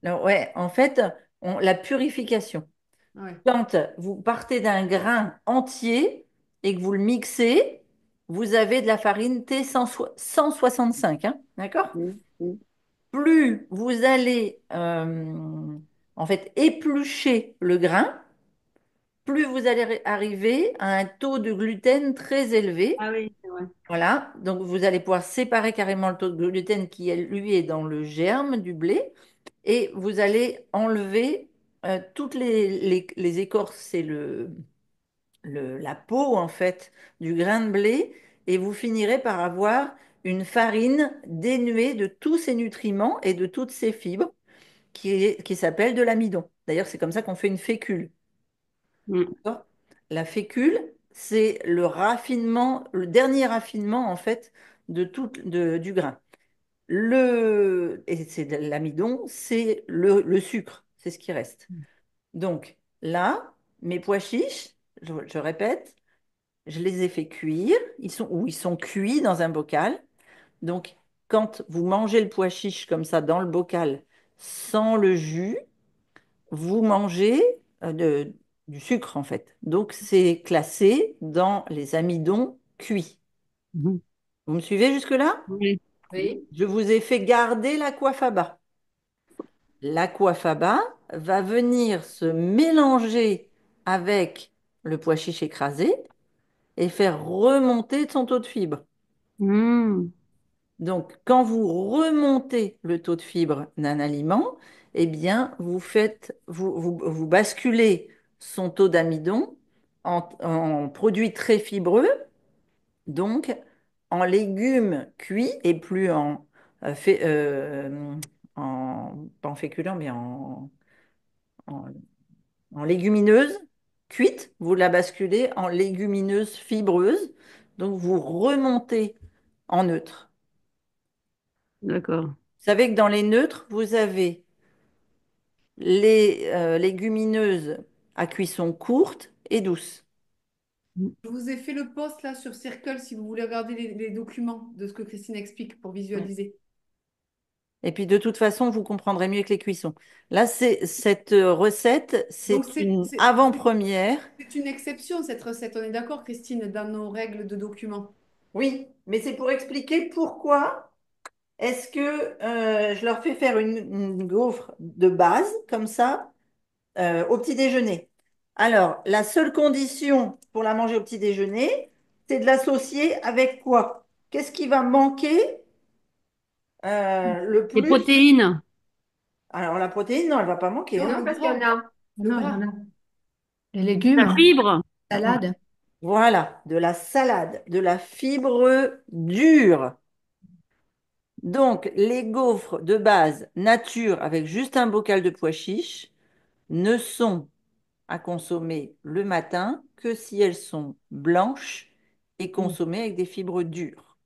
[SPEAKER 1] ouais, en fait, la purification.
[SPEAKER 5] Ouais.
[SPEAKER 1] Quand vous partez d'un grain entier et que vous le mixez, vous avez de la farine T165, hein, d'accord?
[SPEAKER 7] Mm, mm.
[SPEAKER 1] Plus vous allez en fait éplucher le grain, plus vous allez arriver à un taux de gluten très élevé.
[SPEAKER 3] Ah oui, c'est vrai.
[SPEAKER 1] Voilà, donc vous allez pouvoir séparer carrément le taux de gluten qui, lui, est dans le germe du blé et vous allez enlever toutes les écorces, c'est la peau en fait du grain de blé et vous finirez par avoir une farine dénuée de tous ses nutriments et de toutes ses fibres qui s'appelle de l'amidon. D'ailleurs, c'est comme ça qu'on fait une fécule.
[SPEAKER 3] Mm.
[SPEAKER 1] D'accord. La fécule, c'est le raffinement, le dernier raffinement en fait du grain. Et c'est de l'amidon, c'est le sucre, c'est ce qui reste. Donc là, mes pois chiches, je répète, je les ai fait cuire, ils sont cuits dans un bocal. Donc quand vous mangez le pois chiche comme ça dans le bocal, sans le jus, vous mangez du sucre en fait. Donc c'est classé dans les amidons cuits.
[SPEAKER 3] Mhm.
[SPEAKER 1] Vous me suivez jusque-là?
[SPEAKER 3] Oui.
[SPEAKER 5] Oui.
[SPEAKER 1] Je vous ai fait garder l'aquafaba. L'aquafaba va venir se mélanger avec le pois chiche écrasé et faire remonter son taux de fibre.
[SPEAKER 3] Mm.
[SPEAKER 1] Donc, quand vous remontez le taux de fibre d'un aliment, eh bien, vous basculez son taux d'amidon en produit très fibreux, donc en légumes cuits et plus euh, fé- euh, pas en féculent, mais en, en légumineuse cuite. Vous la basculez en légumineuse fibreuse, donc vous remontez en neutre.
[SPEAKER 3] D'accord.
[SPEAKER 1] Vous savez que dans les neutres, vous avez les légumineuses à cuisson courte et douce.
[SPEAKER 3] Mm.
[SPEAKER 5] Je vous ai fait le post là sur Circle si vous voulez regarder les documents de ce que Christine explique pour
[SPEAKER 1] Mm.
[SPEAKER 5] visualiser.
[SPEAKER 1] Et puis de toute façon, vous comprendrez mieux que les cuissons. Là, cette recette,
[SPEAKER 5] Donc
[SPEAKER 1] c'est une avant-première.
[SPEAKER 5] c'est une exception cette recette, on est d'accord Christine, dans nos règles de documents.
[SPEAKER 1] Oui, mais c'est pour expliquer pourquoi est-ce que je leur fais faire une gaufre de base, comme ça, au petit déjeuner. Alors, la seule condition pour la manger au petit déjeuner, c'est de l'associer avec quoi? Qu'est-ce qui va manquer le
[SPEAKER 3] Les
[SPEAKER 1] plus?
[SPEAKER 3] protéines.
[SPEAKER 1] Alors, la protéine, non, elle va pas manquer,
[SPEAKER 5] Non,
[SPEAKER 1] hein.
[SPEAKER 5] le
[SPEAKER 8] Parce qu'il y en
[SPEAKER 5] gras.
[SPEAKER 8] a.
[SPEAKER 5] Le
[SPEAKER 8] Non, il y
[SPEAKER 5] gras.
[SPEAKER 8] en a. Les
[SPEAKER 3] La
[SPEAKER 8] légumes,
[SPEAKER 3] fibre.
[SPEAKER 8] salade.
[SPEAKER 1] Voilà, de la salade, de la fibre dure. Donc, les gaufres de base nature avec juste un bocal de pois chiches ne sont à consommer le matin que si elles sont blanches et
[SPEAKER 3] Mm.
[SPEAKER 1] consommées avec des fibres dures.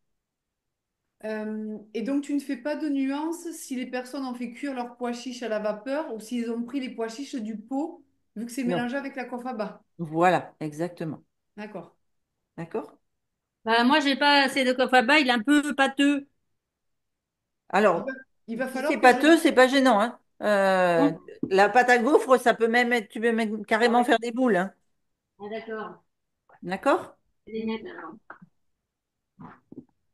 [SPEAKER 5] Et donc tu ne fais pas de nuance si les personnes ont fait cuire leurs pois chiches à la vapeur ou s'ils ont pris les pois chiches du pot, vu que c'est
[SPEAKER 1] Non,
[SPEAKER 5] mélangé avec la coifaba.
[SPEAKER 1] voilà, exactement.
[SPEAKER 5] D'accord.
[SPEAKER 1] D'accord?
[SPEAKER 3] Bah, moi, j'ai pas assez de coffre à bas, il est un peu pâteux.
[SPEAKER 5] Il va,
[SPEAKER 1] Alors,
[SPEAKER 5] il va
[SPEAKER 1] si c'est
[SPEAKER 5] falloir que je...
[SPEAKER 1] pâteux, c'est pas gênant, hein.
[SPEAKER 3] Hein.
[SPEAKER 1] La pâte à gaufres, ça peut même être, tu peux même
[SPEAKER 3] Ah
[SPEAKER 1] carrément
[SPEAKER 3] ouais.
[SPEAKER 1] faire des boules, hein.
[SPEAKER 3] Ah, d'accord.
[SPEAKER 1] D'accord?
[SPEAKER 3] Je vais les mettre alors.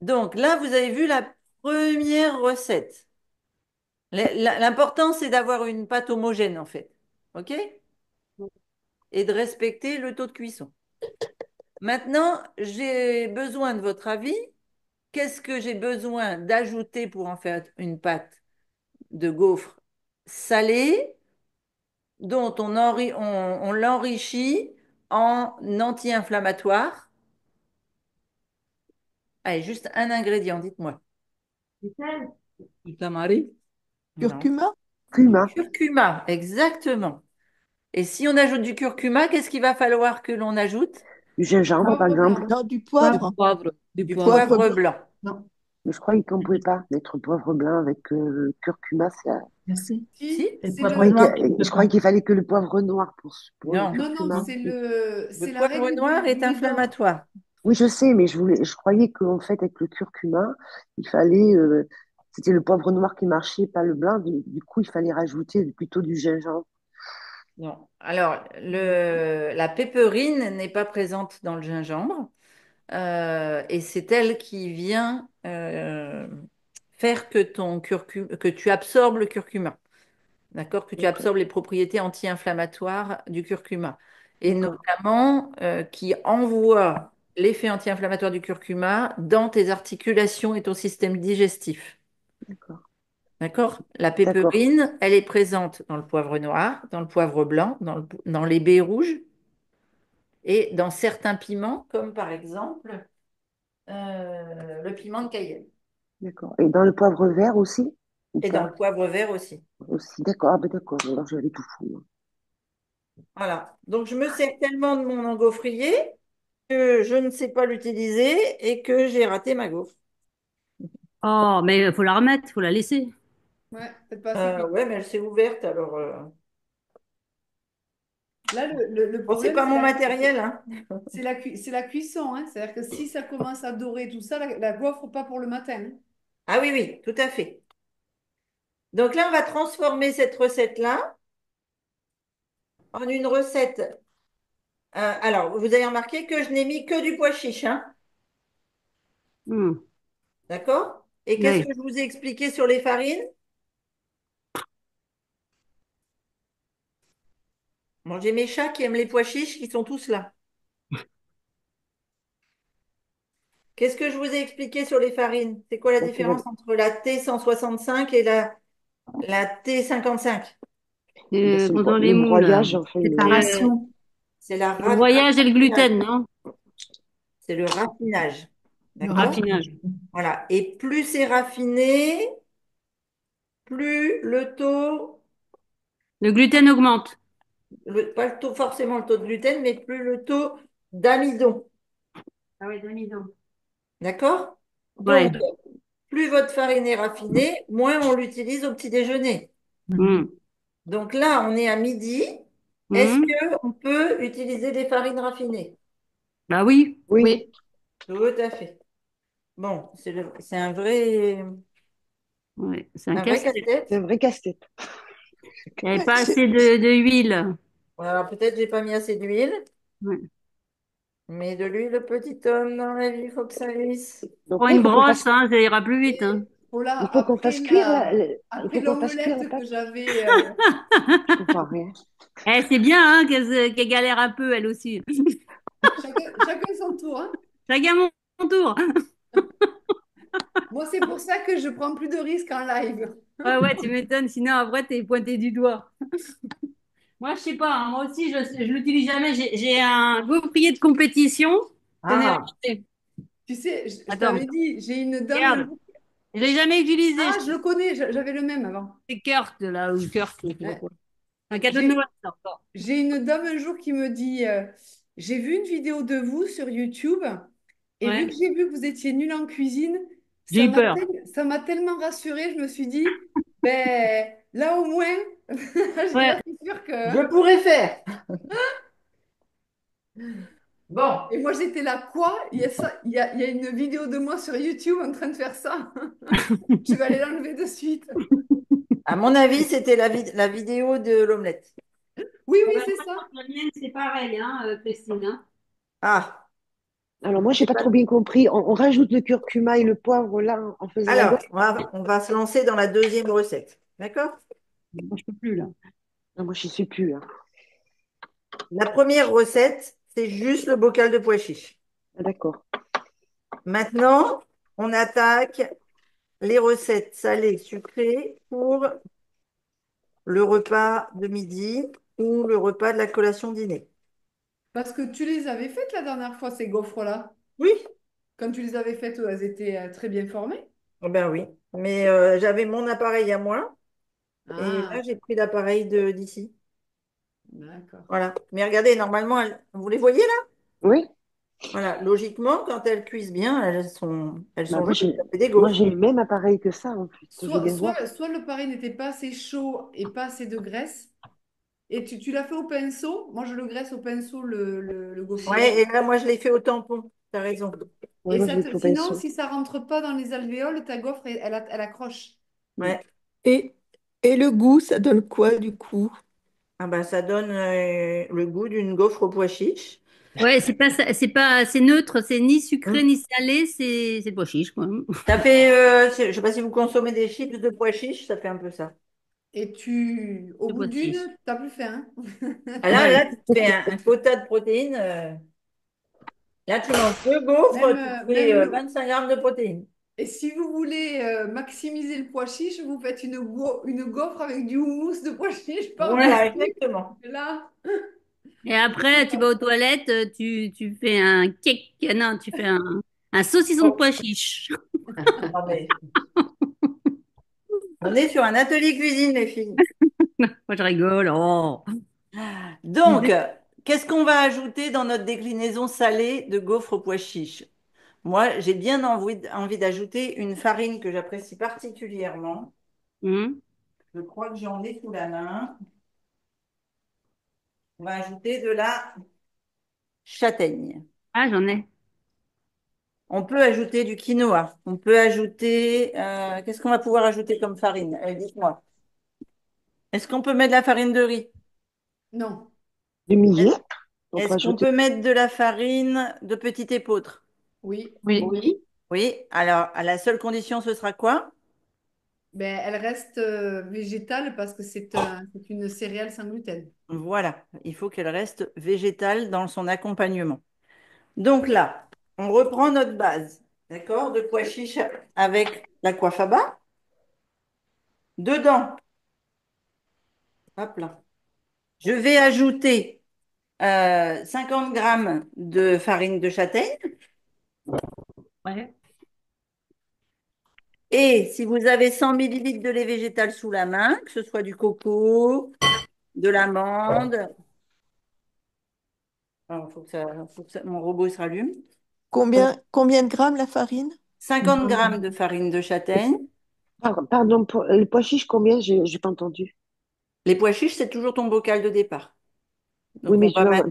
[SPEAKER 1] Donc là, vous avez vu la première recette. L'important, c'est d'avoir une pâte homogène, en fait. OK? Et de respecter le taux de cuisson. Maintenant, j'ai besoin de votre avis. Qu'est-ce que j'ai besoin d'ajouter pour en faire une pâte de gaufre salée dont on l'enrichit en anti-inflammatoire? Allez, juste un ingrédient, dites-moi.
[SPEAKER 4] Du tamari,
[SPEAKER 1] Non.
[SPEAKER 2] Curcuma?
[SPEAKER 1] Du
[SPEAKER 7] Cumin,
[SPEAKER 1] curcuma, exactement. Et si on ajoute du curcuma, qu'est-ce qu'il va falloir que l'on ajoute?
[SPEAKER 7] du
[SPEAKER 5] Du
[SPEAKER 7] gingembre, par
[SPEAKER 5] poivre
[SPEAKER 7] exemple.
[SPEAKER 5] blanc.
[SPEAKER 2] Non, du
[SPEAKER 4] du
[SPEAKER 2] poivre.
[SPEAKER 4] poivre, du
[SPEAKER 1] Du
[SPEAKER 4] poivre.
[SPEAKER 1] poivre
[SPEAKER 2] Poivre blanc.
[SPEAKER 1] blanc.
[SPEAKER 5] Non.
[SPEAKER 7] Mais je croyais qu'on ne pouvait pas mettre poivre blanc avec curcuma.
[SPEAKER 4] Merci.
[SPEAKER 5] Si,
[SPEAKER 4] Et
[SPEAKER 5] c'est
[SPEAKER 4] poivre
[SPEAKER 7] Je croyais
[SPEAKER 5] le.
[SPEAKER 4] noir, tu ne
[SPEAKER 7] je
[SPEAKER 4] peux
[SPEAKER 7] croyais
[SPEAKER 4] pas.
[SPEAKER 7] qu'il fallait que le poivre noir pour le
[SPEAKER 1] Non.
[SPEAKER 5] Non, non,
[SPEAKER 7] curcuma.
[SPEAKER 1] Le
[SPEAKER 5] c'est la
[SPEAKER 1] poivre
[SPEAKER 5] règle
[SPEAKER 1] noir
[SPEAKER 5] du
[SPEAKER 1] est
[SPEAKER 5] lézard.
[SPEAKER 1] inflammatoire.
[SPEAKER 7] Oui, je sais, mais je croyais qu'en fait, avec le curcuma, il fallait, c'était le poivre noir qui marchait, pas le blanc. Du coup, il fallait rajouter plutôt du gingembre.
[SPEAKER 1] Non. Alors, la péperine n'est pas présente dans le gingembre et c'est elle qui vient faire que que tu absorbes le curcuma. D'accord? Que tu
[SPEAKER 7] D'accord,
[SPEAKER 1] absorbes les propriétés anti-inflammatoires du curcuma. Et
[SPEAKER 7] d'accord,
[SPEAKER 1] notamment qui envoie l'effet anti-inflammatoire du curcuma dans tes articulations et ton système digestif.
[SPEAKER 7] d'accord,
[SPEAKER 1] D'accord? La
[SPEAKER 7] d'accord,
[SPEAKER 1] péperine, elle est présente dans le poivre noir, dans le poivre blanc, dans les baies rouges et dans certains piments, comme par exemple le piment de Cayenne.
[SPEAKER 7] d'accord. Et dans le poivre vert aussi? Ou
[SPEAKER 1] Et dans
[SPEAKER 7] pas?
[SPEAKER 1] le poivre vert aussi.
[SPEAKER 7] Aussi, d'accord. Ah ben d'accord, alors j'avais tout fou.
[SPEAKER 1] Voilà. Donc, je me sers tellement de mon gaufrier que je ne sais pas l'utiliser et que j'ai raté ma gaufre.
[SPEAKER 3] Oh, mais il faut la remettre, il faut la laisser.
[SPEAKER 5] Ouais, peut-être pas assez cuit.
[SPEAKER 1] Ouais, mais elle s'est ouverte alors.
[SPEAKER 5] Là, le
[SPEAKER 1] Bon, c'est
[SPEAKER 5] problème,
[SPEAKER 1] pas mon matériel, hein.
[SPEAKER 5] c'est la cuisson, hein. C'est-à-dire que si ça commence à dorer tout ça, la gaufre, pas pour le matin, hein.
[SPEAKER 1] Ah oui, oui, tout à fait. Donc là, on va transformer cette recette-là en une recette. Alors, vous avez remarqué que je n'ai mis que du pois chiche, hein,
[SPEAKER 3] Hmm.
[SPEAKER 1] d'accord? Et qu'est-ce
[SPEAKER 3] Oui.
[SPEAKER 1] que je vous ai expliqué sur les farines? Bon, j'ai mes chats qui aiment les pois chiches, qui sont tous là. Qu'est-ce que je vous ai expliqué sur les farines? C'est quoi la
[SPEAKER 7] Donc, il va-
[SPEAKER 1] différence entre la T165 et la T55?
[SPEAKER 7] ben,
[SPEAKER 3] C'est
[SPEAKER 7] c'est
[SPEAKER 3] comme dans
[SPEAKER 7] le
[SPEAKER 3] les moules.
[SPEAKER 7] broyage, enfin,
[SPEAKER 3] C'est
[SPEAKER 5] Séparation.
[SPEAKER 1] C'est la
[SPEAKER 3] le voyage et le
[SPEAKER 1] raffinage.
[SPEAKER 3] gluten, non?
[SPEAKER 1] C'est le raffinage.
[SPEAKER 5] Le
[SPEAKER 1] D'accord?
[SPEAKER 5] raffinage.
[SPEAKER 3] Raffinage.
[SPEAKER 1] Voilà. Et plus c'est raffiné, plus le taux,
[SPEAKER 3] Le gluten augmente.
[SPEAKER 1] pas le taux, forcément le taux de gluten, mais plus le taux d'amidon.
[SPEAKER 3] Ah oui, d'amidon.
[SPEAKER 1] D'accord?
[SPEAKER 3] Ouais.
[SPEAKER 1] Donc, plus votre farine est raffinée, moins on l'utilise au petit déjeuner.
[SPEAKER 3] Hmm.
[SPEAKER 1] Donc là, on est à midi. Est-ce
[SPEAKER 3] Hmm.
[SPEAKER 1] qu'on peut utiliser des farines raffinées?
[SPEAKER 3] Bah oui.
[SPEAKER 7] Oui,
[SPEAKER 5] Oui.
[SPEAKER 1] Tout à fait. Bon, c'est
[SPEAKER 3] Ouais, c'est un
[SPEAKER 1] un vrai
[SPEAKER 3] casse-tête.
[SPEAKER 7] c'est un
[SPEAKER 1] casse-tête.
[SPEAKER 7] vrai casse-tête.
[SPEAKER 3] Il n'y avait pas assez de huile.
[SPEAKER 1] Alors peut-être j'ai pas mis assez d'huile,
[SPEAKER 3] Ouais.
[SPEAKER 1] mais de l'huile, petit homme, dans la vie, il faut que ça glisse.
[SPEAKER 7] Donc
[SPEAKER 3] Prends
[SPEAKER 7] là,
[SPEAKER 3] une brosse, hein, ça ira plus vite. Hein.
[SPEAKER 5] Et voilà,
[SPEAKER 7] il faut qu'on fasse cuire il
[SPEAKER 5] après
[SPEAKER 7] faut qu'on fasse cuire la
[SPEAKER 5] l'omelette que
[SPEAKER 7] pâte.
[SPEAKER 5] j'avais,
[SPEAKER 7] Je comprends rien.
[SPEAKER 3] Eh, c'est bien hein, qu'elle galère un peu, elle aussi.
[SPEAKER 5] chacun son tour, hein.
[SPEAKER 3] Chacun mon tour.
[SPEAKER 5] Moi, c'est pour ça que je prends plus de risques en live.
[SPEAKER 3] Ouais, ouais, tu m'étonnes, sinon après, t'es pointé du doigt. Moi, je sais pas, hein, moi aussi, je l'utilise jamais. J'ai un gaufrier de compétition. Tenez,
[SPEAKER 1] Ah,
[SPEAKER 3] regardez.
[SPEAKER 5] Tu sais, je
[SPEAKER 3] Attends,
[SPEAKER 5] t'avais dit, j'ai une dame un
[SPEAKER 3] regarde.
[SPEAKER 5] jour.
[SPEAKER 3] Je l'ai jamais utilisé.
[SPEAKER 5] Ah, je le connais, j'avais le même avant.
[SPEAKER 3] C'est Kurt, là, ou Kurt, je sais pas
[SPEAKER 5] Ouais.
[SPEAKER 3] quoi. Un cadeau de
[SPEAKER 5] J'ai
[SPEAKER 3] Noël, ça, encore.
[SPEAKER 5] j'ai une dame un jour qui me dit, j'ai vu une vidéo de vous sur YouTube et vu que
[SPEAKER 3] Ouais,
[SPEAKER 5] j'ai vu que vous étiez nul en cuisine,
[SPEAKER 3] j'ai eu peur.
[SPEAKER 5] ça m'a tellement rassurée, je me suis dit, ben là au moins, je dis là,
[SPEAKER 3] Ouais,
[SPEAKER 5] c'est sûr que,
[SPEAKER 1] je
[SPEAKER 5] hein.
[SPEAKER 1] pourrais faire. Bon,
[SPEAKER 5] Et moi j'étais là, quoi? Il y a ça, il y a une vidéo de moi sur YouTube en train de faire ça. Je vais aller l'enlever de suite.
[SPEAKER 1] à mon avis, c'était la vidéo de l'omelette.
[SPEAKER 5] Oui, oui,
[SPEAKER 3] ouais,
[SPEAKER 5] c'est ça.
[SPEAKER 3] la mienne, c'est pareil, hein, Christine. Hein.
[SPEAKER 1] Ah,
[SPEAKER 7] Alors moi, j'ai pas trop bien compris. On rajoute le curcuma et le poivre là en faisant la
[SPEAKER 1] Alors,
[SPEAKER 7] gaufre?
[SPEAKER 1] on va se lancer dans la deuxième recette. D'accord?
[SPEAKER 3] Moi, je peux plus là.
[SPEAKER 7] Ah, moi, je suis plus là.
[SPEAKER 1] La première recette, c'est juste le bocal de pois chiches.
[SPEAKER 7] Ah, d'accord.
[SPEAKER 1] Maintenant, on attaque les recettes salées, sucrées pour le repas de midi ou le repas de la collation dîner.
[SPEAKER 5] Parce que tu les avais faites la dernière fois, ces gaufres-là.
[SPEAKER 1] Oui,
[SPEAKER 5] Quand tu les avais faites, elles étaient très bien formées.
[SPEAKER 1] oh ben oui. Mais j'avais mon appareil à moi et là,
[SPEAKER 5] Ah,
[SPEAKER 1] j'ai pris l'appareil de d'ici.
[SPEAKER 5] d'accord.
[SPEAKER 1] Voilà. Mais regardez, normalement, vous les voyez là?
[SPEAKER 7] Oui.
[SPEAKER 1] Voilà. Logiquement, quand elles cuisent bien, elles
[SPEAKER 7] Mais
[SPEAKER 1] sont
[SPEAKER 7] après,
[SPEAKER 1] jolies. Ça fait des
[SPEAKER 7] moi,
[SPEAKER 1] gaufres.
[SPEAKER 7] j'ai le même appareil que ça en plus, que je
[SPEAKER 5] Soit,
[SPEAKER 7] viens de voir.
[SPEAKER 5] soit, soit le pari n'était pas assez chaud et pas assez de graisse. Et tu l'as fait au pinceau. Moi, je le graisse au pinceau, le gaufrier.
[SPEAKER 1] Ouais, et là, moi, je l'ai fait au tampon. T'as raison.
[SPEAKER 7] Ouais,
[SPEAKER 5] Et
[SPEAKER 7] moi, je l'ai fait au
[SPEAKER 5] sinon,
[SPEAKER 7] pinceau.
[SPEAKER 5] si ça rentre pas dans les alvéoles, ta gaufre, elle accroche.
[SPEAKER 7] Mm.
[SPEAKER 1] Ouais.
[SPEAKER 2] Et, et le goût, ça donne quoi du coup?
[SPEAKER 1] Ah bah, ça donne le goût d'une gaufre au pois chiche.
[SPEAKER 3] Ouais, c'est neutre, c'est ni sucré
[SPEAKER 1] Hmm.
[SPEAKER 3] ni salé, c'est le pois chiche, quoi.
[SPEAKER 1] Ça fait, je sais pas si vous consommez des chips de pois chiches, ça fait un peu ça.
[SPEAKER 5] Et au
[SPEAKER 3] Le
[SPEAKER 5] bout
[SPEAKER 3] pois
[SPEAKER 5] d'une,
[SPEAKER 3] chiche.
[SPEAKER 5] t'as plus faim.
[SPEAKER 1] Ah
[SPEAKER 3] Ouais.
[SPEAKER 1] là, tu te fais un quota de protéines. Là, tu manges deux gaufres,
[SPEAKER 5] Même,
[SPEAKER 1] tu te fais
[SPEAKER 5] même
[SPEAKER 1] 25 grammes de protéines.
[SPEAKER 5] Et si vous voulez maximiser le pois chiche, vous faites une gaufre avec du houmous de pois chiche
[SPEAKER 1] Voilà,
[SPEAKER 5] par-dessus.
[SPEAKER 1] exactement.
[SPEAKER 5] Là,
[SPEAKER 3] Et après, tu vas aux toilettes, tu fais un cake, non, tu fais un saucisson de
[SPEAKER 1] Oh,
[SPEAKER 3] pois chiche.
[SPEAKER 1] non, mais on est sur un atelier cuisine, les filles.
[SPEAKER 3] Moi, je rigole. Oh.
[SPEAKER 1] Donc, qu'est-ce qu'on va ajouter dans notre déclinaison salée de gaufres au pois chiches? Moi, j'ai bien envie d'ajouter une farine que j'apprécie particulièrement.
[SPEAKER 3] Hmm.
[SPEAKER 1] Je crois que j'en ai sous la main. On va ajouter de la châtaigne.
[SPEAKER 3] Ah, j'en ai.
[SPEAKER 1] On peut ajouter du quinoa. On peut ajouter. Qu'est-ce qu'on va pouvoir ajouter comme farine? Dites-moi. Est-ce qu'on peut mettre de la farine de riz?
[SPEAKER 5] non.
[SPEAKER 7] Du millet,
[SPEAKER 1] Est-
[SPEAKER 7] on peut
[SPEAKER 1] Est-ce qu'on
[SPEAKER 7] ajouter.
[SPEAKER 1] peut mettre de la farine de petit épeautre?
[SPEAKER 5] Oui.
[SPEAKER 3] Oui.
[SPEAKER 1] Oui. Oui. Alors, à la seule condition, ce sera quoi?
[SPEAKER 5] Ben, elle reste végétale parce que c'est une céréale sans gluten.
[SPEAKER 1] Voilà. Il faut qu'elle reste végétale dans son accompagnement. Donc là, on reprend notre base, d'accord, de pois chiches avec la coiffaba. Dedans, hop là, je vais ajouter 50 grammes de farine de châtaigne.
[SPEAKER 3] Ouais.
[SPEAKER 1] Et si vous avez 100 millilitres de lait végétal sous la main, que ce soit du coco, de l'amande, alors, mon robot se rallume.
[SPEAKER 2] Combien de grammes la farine?
[SPEAKER 1] 50 grammes de farine de châtaigne.
[SPEAKER 7] Pardon, pour les pois chiches, combien? J'ai pas entendu.
[SPEAKER 1] Les pois chiches, c'est toujours ton bocal de départ.
[SPEAKER 7] Oui,
[SPEAKER 1] Donc, on
[SPEAKER 7] mais
[SPEAKER 1] va mettre.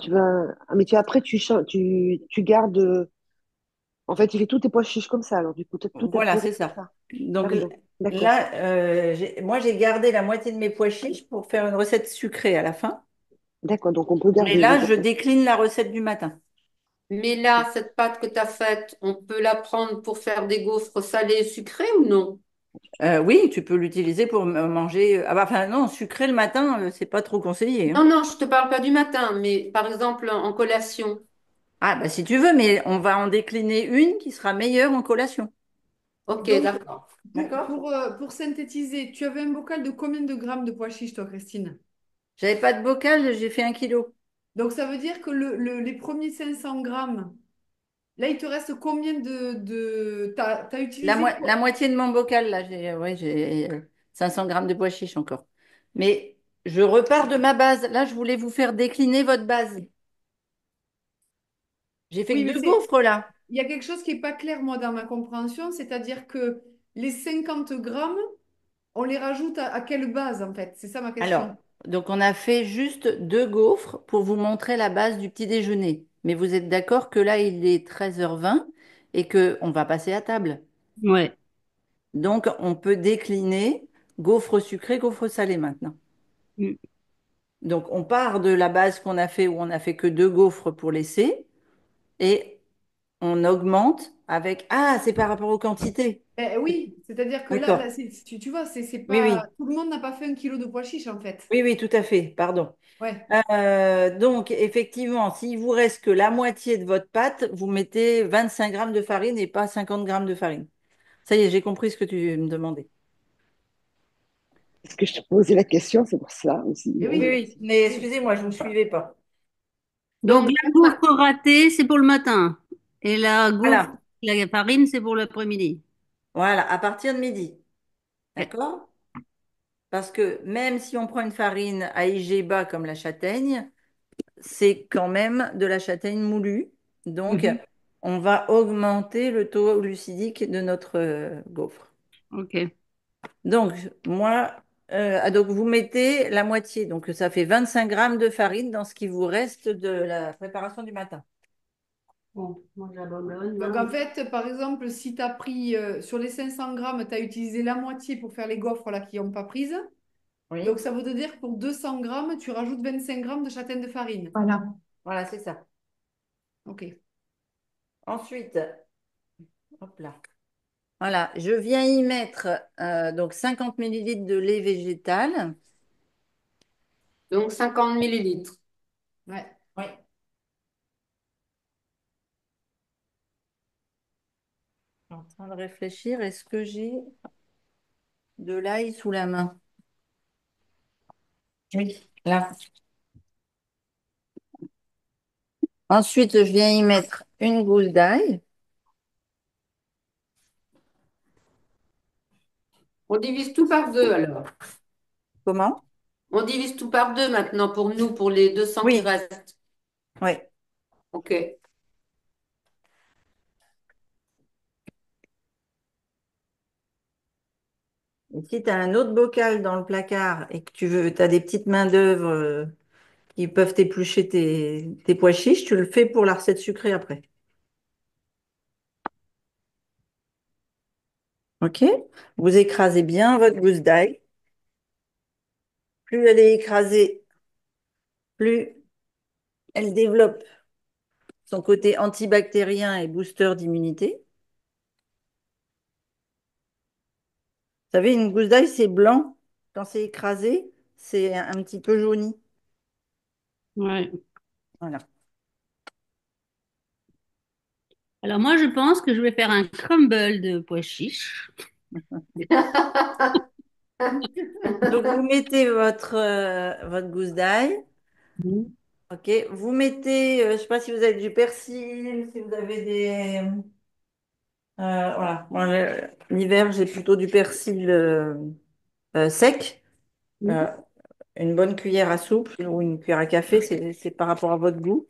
[SPEAKER 7] après, tu gardes. En fait, il fait tous tes pois chiches comme ça. Alors, du coup, tout est
[SPEAKER 1] Voilà,
[SPEAKER 7] posé
[SPEAKER 1] c'est
[SPEAKER 7] comme
[SPEAKER 1] ça.
[SPEAKER 7] ça.
[SPEAKER 1] Donc
[SPEAKER 7] D'accord.
[SPEAKER 1] là, moi, j'ai gardé la moitié de mes pois chiches pour faire une recette sucrée à la fin.
[SPEAKER 7] D'accord, donc on peut
[SPEAKER 1] Mais
[SPEAKER 7] garder, oui,
[SPEAKER 1] là, je
[SPEAKER 7] d'accord.
[SPEAKER 1] décline la recette du matin.
[SPEAKER 8] Mais là, cette pâte que tu as faite, on peut la prendre pour faire des gaufres salées et sucrées ou non?
[SPEAKER 1] Oui, tu peux l'utiliser pour manger. Ah bah, enfin, non, sucré le matin, c'est pas trop conseillé, hein.
[SPEAKER 8] Non, non, je te parle pas du matin, mais par exemple en collation.
[SPEAKER 1] Ah, bah, si tu veux, mais on va en décliner une qui sera meilleure en collation.
[SPEAKER 8] Ok,
[SPEAKER 5] Donc,
[SPEAKER 8] d'accord.
[SPEAKER 1] D'accord?
[SPEAKER 5] pour synthétiser, tu avais un bocal de combien de grammes de pois chiches, toi, Christine?
[SPEAKER 1] J'avais pas de bocal, j'ai fait 1 kilo.
[SPEAKER 5] Donc, ça veut dire que les premiers 500 grammes, là, il te reste combien t'as utilisé
[SPEAKER 1] La
[SPEAKER 5] quoi?
[SPEAKER 1] moitié de mon bocal, là, j'ai 500 grammes de pois chiches encore. Mais je repars de ma base. Là, je voulais vous faire décliner votre base. J'ai fait
[SPEAKER 5] Oui,
[SPEAKER 1] que
[SPEAKER 5] mais
[SPEAKER 1] deux gaufres, là.
[SPEAKER 5] il y a quelque chose qui n'est pas clair, moi, dans ma compréhension, c'est-à-dire que les 50 grammes, on les rajoute à quelle base, en fait? C'est ça ma
[SPEAKER 1] Alors,
[SPEAKER 5] question.
[SPEAKER 1] donc on a fait juste deux gaufres pour vous montrer la base du petit déjeuner. Mais vous êtes d'accord que là, il est 13h20 et que on va passer à table.
[SPEAKER 3] Ouais.
[SPEAKER 1] Donc, on peut décliner gaufres sucrées, gaufres salées maintenant.
[SPEAKER 3] Mm.
[SPEAKER 1] Donc, on part de la base qu'on a fait où on a fait que deux gaufres pour laisser et on augmente avec... Ah, c'est par rapport aux quantités.
[SPEAKER 5] Oui, c'est-à-dire que là,
[SPEAKER 1] D'accord.
[SPEAKER 5] tu vois, c'est
[SPEAKER 1] Oui,
[SPEAKER 5] pas.
[SPEAKER 1] oui.
[SPEAKER 5] Tout le monde n'a pas fait 1 kilo de pois chiches, en fait.
[SPEAKER 1] Oui, oui, tout à fait. Pardon.
[SPEAKER 5] Ouais.
[SPEAKER 1] Donc, effectivement, s'il vous reste que la moitié de votre pâte, vous mettez 25 grammes de farine et pas 50 grammes de farine. Ça y est, j'ai compris ce que tu me demandais.
[SPEAKER 7] Parce que je te posais la question, c'est pour ça aussi.
[SPEAKER 5] Et
[SPEAKER 1] Oui,
[SPEAKER 5] oui.
[SPEAKER 1] oui, mais
[SPEAKER 5] Oui.
[SPEAKER 1] excusez-moi, je ne vous suivais pas.
[SPEAKER 3] Donc,
[SPEAKER 8] Donc,
[SPEAKER 3] la gaufre ratée, c'est pour le matin. Et la gaufre,
[SPEAKER 1] Voilà,
[SPEAKER 3] la farine, c'est pour l'après-midi.
[SPEAKER 1] voilà, à partir de midi.
[SPEAKER 3] Ok.
[SPEAKER 1] D'accord? Parce que même si on prend une farine à IG bas comme la châtaigne, c'est quand même de la châtaigne moulue. Donc,
[SPEAKER 5] Mhm.
[SPEAKER 1] on va augmenter le taux glucidique de notre gaufre.
[SPEAKER 3] Ok.
[SPEAKER 1] Donc, moi, donc vous mettez la moitié. Donc, ça fait 25 grammes de farine dans ce qui vous reste de la préparation du matin.
[SPEAKER 3] Bon, moi j'abandonne,
[SPEAKER 5] Donc,
[SPEAKER 3] hein.
[SPEAKER 5] en fait, par exemple, si tu as pris sur les 500 grammes, tu as utilisé la moitié pour faire les gaufres là, qui n'ont pas prise.
[SPEAKER 1] Oui,
[SPEAKER 5] Donc, ça veut te dire que pour 200 grammes, tu rajoutes 25 grammes de châtaigne de farine.
[SPEAKER 2] Voilà.
[SPEAKER 1] voilà, c'est ça.
[SPEAKER 5] OK.
[SPEAKER 1] Ensuite, hop là. Voilà, je viens y mettre donc 50 millilitres de lait végétal.
[SPEAKER 8] donc 50 millilitres.
[SPEAKER 5] Ouais.
[SPEAKER 1] Oui. Je suis en train de réfléchir, est-ce que j'ai de l'ail sous la main? Oui, là. Ensuite, je viens y mettre une gousse d'ail.
[SPEAKER 8] On divise tout par deux alors.
[SPEAKER 1] Comment?
[SPEAKER 8] On divise tout par deux maintenant pour nous, pour les 200 qui
[SPEAKER 1] Oui,
[SPEAKER 8] restent.
[SPEAKER 1] oui.
[SPEAKER 8] OK.
[SPEAKER 1] Et si tu as un autre bocal dans le placard et que tu veux, tu as des petites mains d'œuvre qui peuvent éplucher tes pois chiches, tu le fais pour la recette sucrée après. OK? Vous écrasez bien votre gousse d'ail. Plus elle est écrasée, plus elle développe son côté antibactérien et booster d'immunité. Vous savez, une gousse d'ail, c'est blanc. Quand c'est écrasé, c'est un petit peu jauni.
[SPEAKER 3] Ouais.
[SPEAKER 1] Voilà.
[SPEAKER 3] Alors moi, je pense que je vais faire un crumble de pois chiches.
[SPEAKER 1] Donc, vous mettez votre gousse d'ail.
[SPEAKER 3] Mhm.
[SPEAKER 1] OK. Vous mettez, je ne sais pas si vous avez du persil, si vous avez des... voilà. Moi, l'hiver, j'ai plutôt du persil sec. Euh, une bonne cuillère à soupe ou une cuillère à café, c'est par rapport à votre goût.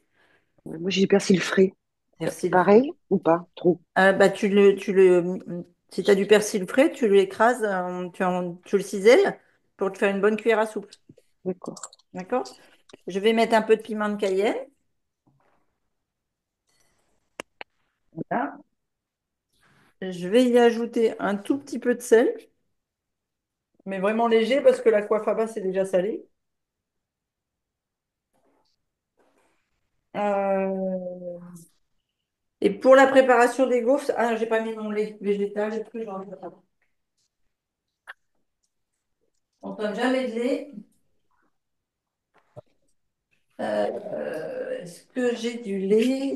[SPEAKER 7] Moi, j'ai du persil frais. C'est
[SPEAKER 1] Persil frais.
[SPEAKER 7] pareil ou pas? Trop.
[SPEAKER 1] Bah, si tu as du persil frais, tu l'écrases, tu le cisèles pour te faire une bonne cuillère à soupe.
[SPEAKER 7] D'accord.
[SPEAKER 1] D'accord? Je vais mettre un peu de piment de Cayenne. Voilà. Je vais y ajouter un tout petit peu de sel, mais vraiment léger parce que la coiffe à bas, c'est déjà salé. Euh, Et pour la préparation des gaufres, ah, j'ai pas mis mon lait végétal, j'ai plus j'en ai pas. On ne donne jamais de lait. Est-ce que j'ai du lait?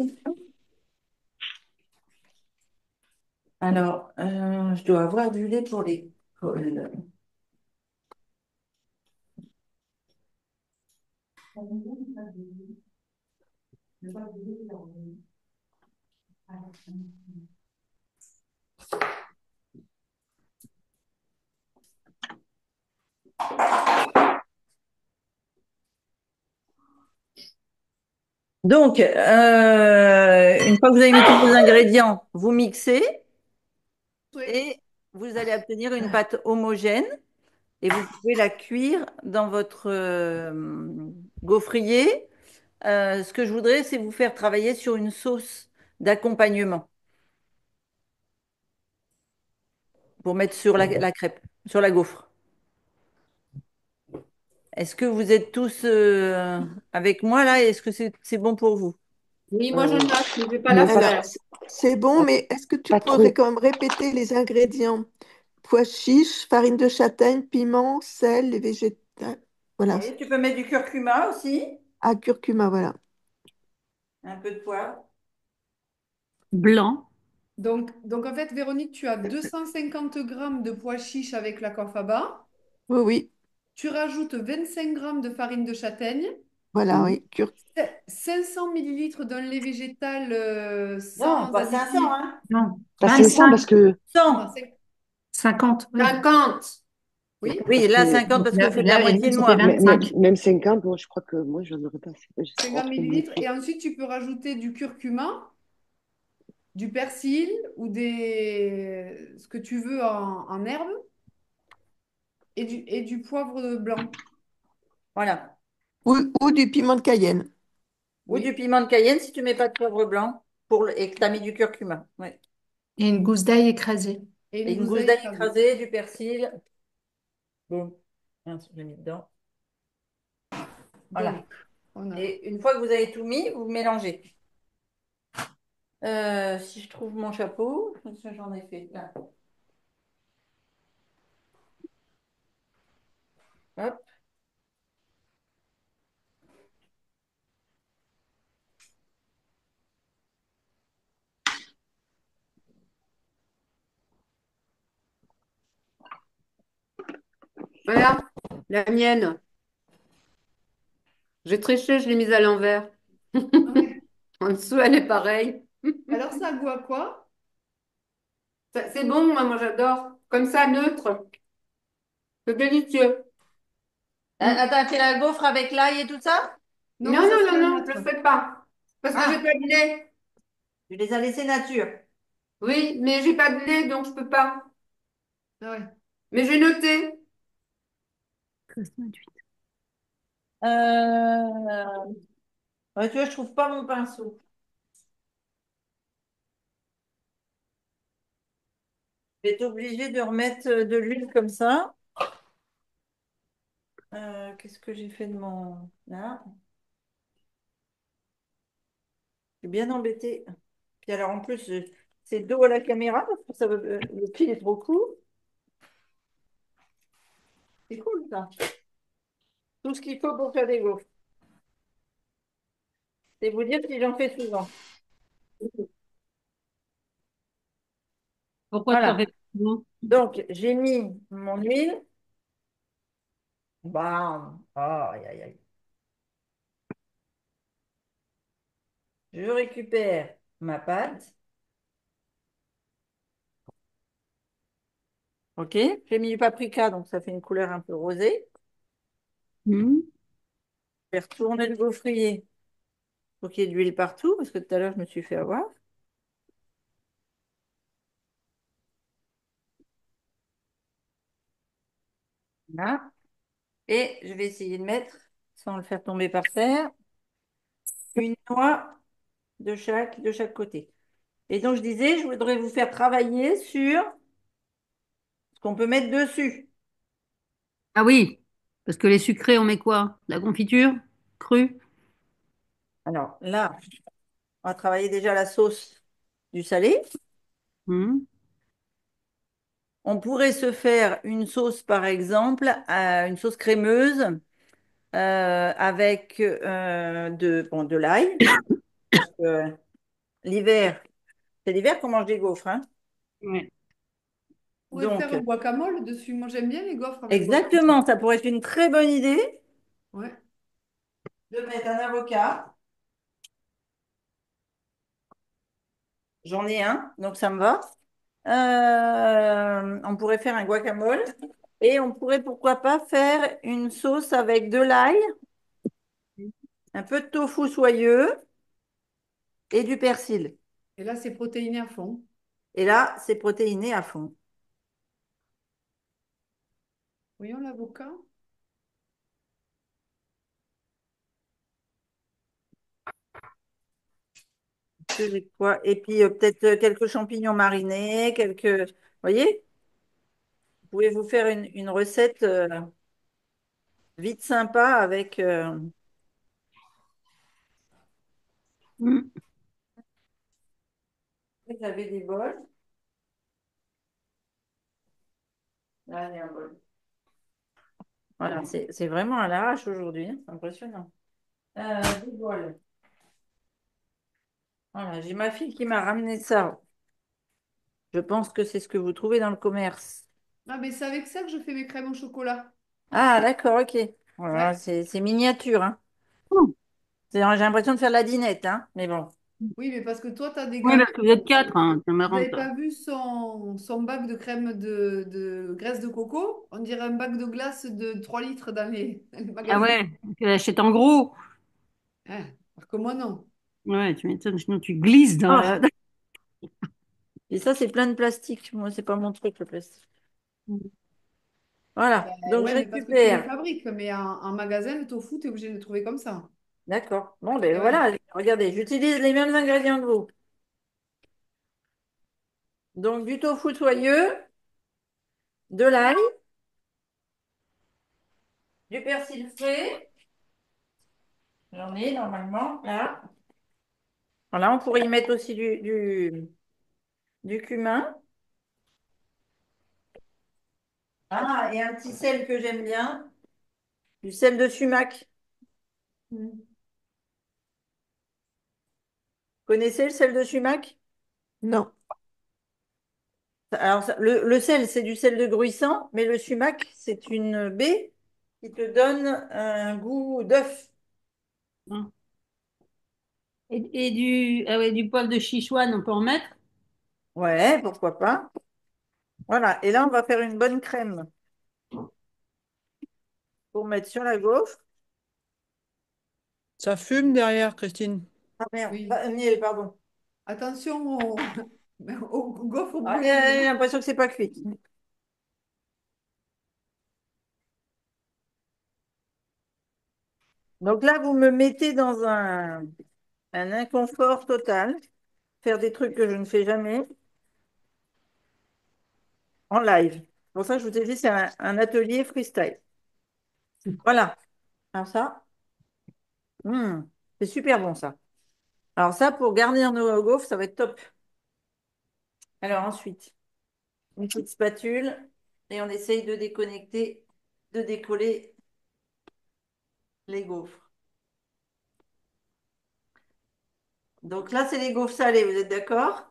[SPEAKER 1] Alors, je dois avoir du lait pour l'école. Donc, une fois que vous avez mis tous vos ingrédients, vous mixez
[SPEAKER 5] Oui.
[SPEAKER 1] et vous allez obtenir une pâte homogène et vous pouvez la cuire dans votre gaufrier. Ce que je voudrais, c'est vous faire travailler sur une sauce d'accompagnement pour mettre sur la crêpe, sur la gaufre. Est-ce que vous êtes tous avec moi là? Est-ce que c'est bon pour vous?
[SPEAKER 8] Oui, moi je note, mais je vais pas la
[SPEAKER 7] mais pas,
[SPEAKER 2] Alors,
[SPEAKER 8] faire.
[SPEAKER 2] c'est bon,
[SPEAKER 7] pas,
[SPEAKER 2] mais est-ce que tu
[SPEAKER 7] pas
[SPEAKER 2] pourrais
[SPEAKER 7] trop.
[SPEAKER 2] quand même répéter les ingrédients? Pois chiches, farine de châtaigne, piment, sel, les végétales. Voilà,
[SPEAKER 1] Oui, tu peux mettre du curcuma aussi,
[SPEAKER 2] à curcuma, voilà.
[SPEAKER 1] un peu de poivre.
[SPEAKER 3] Blanc.
[SPEAKER 5] Donc, en fait, Véronique, tu as 250 grammes de pois chiches avec la confaba.
[SPEAKER 2] Oui, oui,
[SPEAKER 5] Tu rajoutes 25 grammes de farine de châtaigne,
[SPEAKER 2] voilà,
[SPEAKER 7] Mhm.
[SPEAKER 2] oui.
[SPEAKER 5] 500 millilitres d'un lait végétal
[SPEAKER 1] Non,
[SPEAKER 5] sans
[SPEAKER 1] pas 500,
[SPEAKER 5] additifs.
[SPEAKER 1] hein.
[SPEAKER 9] Non,
[SPEAKER 7] Pas 500
[SPEAKER 9] 25,
[SPEAKER 7] parce que,
[SPEAKER 5] 100,
[SPEAKER 9] 50, oui.
[SPEAKER 8] 50.
[SPEAKER 5] oui,
[SPEAKER 1] Oui,
[SPEAKER 7] parce
[SPEAKER 1] là,
[SPEAKER 7] que
[SPEAKER 1] 50 parce que vous faites la
[SPEAKER 9] Là, et
[SPEAKER 1] moitié
[SPEAKER 9] nous,
[SPEAKER 1] de
[SPEAKER 9] c'était
[SPEAKER 1] moi.
[SPEAKER 9] cinq.
[SPEAKER 7] même 50, moi, je crois que moi, j'en aurais pas assez. Je sais pas
[SPEAKER 5] 50
[SPEAKER 7] trop
[SPEAKER 5] millilitres.
[SPEAKER 7] bouffer.
[SPEAKER 5] Et ensuite, tu peux rajouter du curcuma, du persil ou ce que tu veux en herbe et du poivre blanc.
[SPEAKER 1] Voilà.
[SPEAKER 2] Ou du piment de Cayenne.
[SPEAKER 1] Ou du
[SPEAKER 5] Oui.
[SPEAKER 1] piment de Cayenne si tu mets pas de poivre blanc et que tu as mis du curcuma. Ouais.
[SPEAKER 9] Et une gousse d'ail écrasée.
[SPEAKER 5] Et
[SPEAKER 1] Et
[SPEAKER 5] une
[SPEAKER 1] une
[SPEAKER 5] gousse
[SPEAKER 1] gousse
[SPEAKER 5] d'ail
[SPEAKER 1] d'ail
[SPEAKER 5] écrasée.
[SPEAKER 1] écrasée, du persil. Boum. Mince, je l'ai mis dedans. Voilà.
[SPEAKER 5] Donc, on a.
[SPEAKER 1] Et une fois que vous avez tout mis, vous mélangez. Si je trouve mon chapeau, ça j'en ai fait là. Hop.
[SPEAKER 8] Voilà, la mienne. J'ai triché, je l'ai mise à l'envers.
[SPEAKER 5] Ouais.
[SPEAKER 8] En dessous, elle est pareille.
[SPEAKER 5] Alors, ça a goût à quoi?
[SPEAKER 8] C'est bon, moi j'adore. Comme ça, neutre. C'est délicieux.
[SPEAKER 5] Hmm.
[SPEAKER 1] T'as fait la gaufre avec l'ail et tout ça?
[SPEAKER 5] Non,
[SPEAKER 8] Non,
[SPEAKER 5] ça
[SPEAKER 8] non,
[SPEAKER 5] c'est
[SPEAKER 8] non,
[SPEAKER 5] la
[SPEAKER 8] non, je
[SPEAKER 5] nôtre.
[SPEAKER 8] ne le fais pas. Parce que j'ai
[SPEAKER 1] Ah,
[SPEAKER 8] pas de lait.
[SPEAKER 1] tu les as laissés nature.
[SPEAKER 8] Oui, mais j'ai pas de lait, donc je peux pas.
[SPEAKER 5] Ah ouais.
[SPEAKER 8] Mais j'ai noté.
[SPEAKER 1] Ouais, tu vois, je trouve pas mon pinceau. Je vais être obligée de remettre de l'huile comme ça. Qu'est-ce que j'ai fait de mon... Là, je suis bien embêtée. Puis alors, en plus, c'est dos à la caméra parce que le pied est trop court. C'est cool, ça. Tout ce qu'il faut pour faire des gaufres. C'est vous dire si j'en fais souvent.
[SPEAKER 3] Pourquoi tu en fais
[SPEAKER 1] Voilà.
[SPEAKER 3] pas souvent?
[SPEAKER 1] Donc, j'ai mis mon huile. Bam. Aïe, aïe, aïe. Je récupère ma pâte. OK. J'ai mis du paprika, donc ça fait une couleur un peu rosée.
[SPEAKER 3] Hmm.
[SPEAKER 1] Je vais retourner le gaufrier pour qu'il y ait de l'huile partout, parce que tout à l'heure, je me suis fait avoir. Voilà. Et je vais essayer de mettre, sans le faire tomber par terre, une noix de chaque côté. Et donc, je disais, je voudrais vous faire travailler sur ce qu'on peut mettre dessus.
[SPEAKER 3] Ah oui, parce que les sucrés, on met quoi? La confiture? Crue?
[SPEAKER 1] Alors là, on va travailler déjà la sauce du salé.
[SPEAKER 3] Hmm.
[SPEAKER 1] On pourrait se faire une sauce, par exemple, une sauce crémeuse avec bon, de l'ail. Parce que l'hiver, c'est l'hiver qu'on mange des gaufres, hein.
[SPEAKER 3] Ouais.
[SPEAKER 5] On pourrait faire
[SPEAKER 1] Donc,
[SPEAKER 5] un guacamole dessus. Moi, j'aime bien les gaufres avec guacamole.
[SPEAKER 1] exactement, ça pourrait être une très bonne idée
[SPEAKER 5] Ouais.
[SPEAKER 1] de mettre un avocat. J'en ai un, donc ça me va. On pourrait faire un guacamole et on pourrait pourquoi pas faire une sauce avec de l'ail, un peu de tofu soyeux et du persil.
[SPEAKER 5] Et là, c'est protéiné à fond.
[SPEAKER 1] Et là, c'est protéiné à fond.
[SPEAKER 5] Voyons l'avocat.
[SPEAKER 1] Que j'ai quoi? Et puis peut-être quelques champignons marinés, quelques... Vous voyez, vous pouvez vous faire une recette vite sympa avec...
[SPEAKER 3] Mm.
[SPEAKER 1] Vous avez des bols. Là, il y a un bol. Voilà, c'est vraiment à l'arrache aujourd'hui, hein, c'est impressionnant. Des bols. Voilà, j'ai ma fille qui m'a ramené ça. Je pense que c'est ce que vous trouvez dans le commerce.
[SPEAKER 5] Ah, mais c'est avec ça que je fais mes crèmes au chocolat.
[SPEAKER 1] Ah, d'accord, ok. Voilà,
[SPEAKER 5] Ouais.
[SPEAKER 1] c'est miniature, hein.
[SPEAKER 3] Oh.
[SPEAKER 1] J'ai l'impression de faire la dinette, hein. Mais bon.
[SPEAKER 5] Oui, mais parce que toi, tu as des
[SPEAKER 3] Oui,
[SPEAKER 5] gamins.
[SPEAKER 3] parce que vous êtes quatre, hein, ça
[SPEAKER 5] Vous
[SPEAKER 3] me
[SPEAKER 5] n'avez
[SPEAKER 3] rend pas.
[SPEAKER 5] pas vu son bac de crème de graisse de coco? On dirait un bac de glace de 3 litres dans les
[SPEAKER 3] Ah
[SPEAKER 5] magasins.
[SPEAKER 3] ouais, tu l'achètes en gros.
[SPEAKER 5] Hein, alors que moi, non.
[SPEAKER 3] Ouais, tu m'étonnes, sinon tu glisses dans la...
[SPEAKER 1] Ah, et ça, c'est plein de plastique. Moi, c'est pas mon truc, le plastique.
[SPEAKER 5] Ben,
[SPEAKER 1] Voilà, donc je
[SPEAKER 5] ouais, mais parce que tu le
[SPEAKER 1] récupère.
[SPEAKER 5] fabriques. Mais en magasin, le tofu, tu es obligé de le trouver comme ça.
[SPEAKER 1] D'accord. Bon, ben
[SPEAKER 5] Et ouais.
[SPEAKER 1] voilà, regardez, j'utilise les mêmes ingrédients que vous. Donc, du tofu soyeux, de l'ail, du persil frais. J'en ai normalement, là. Voilà, on pourrait y mettre aussi du cumin. Ah, et un petit sel que j'aime bien, du sel de sumac.
[SPEAKER 5] Mm.
[SPEAKER 1] Connaissez le sel de sumac?
[SPEAKER 2] Non.
[SPEAKER 1] Alors, le sel, c'est du sel de gruissant, mais le sumac, c'est une baie qui te donne un goût d'œuf.
[SPEAKER 3] Et ah ouais, du poivre de Sichuan, on peut en mettre?
[SPEAKER 1] Ouais, pourquoi pas. Voilà, et là, on va faire une bonne crème pour mettre sur la gaufre.
[SPEAKER 6] Ça fume derrière, Christine.
[SPEAKER 1] Ah merde,
[SPEAKER 5] Oui.
[SPEAKER 1] pardon.
[SPEAKER 5] Attention au gaufre
[SPEAKER 1] Ah,
[SPEAKER 5] brûlé.
[SPEAKER 1] j'ai
[SPEAKER 5] Hein.
[SPEAKER 1] l'impression que c'est pas cuit. Donc là, vous me mettez dans un inconfort total, faire des trucs que je ne fais jamais en live. Pour ça, je vous ai dit, c'est un atelier freestyle. Voilà. Alors ça, c'est super bon ça. Alors ça, pour garnir nos gaufres, ça va être top. Alors ensuite, une petite spatule et on essaye de déconnecter, de décoller les gaufres. Donc là, c'est les gaufres salées, vous êtes d'accord?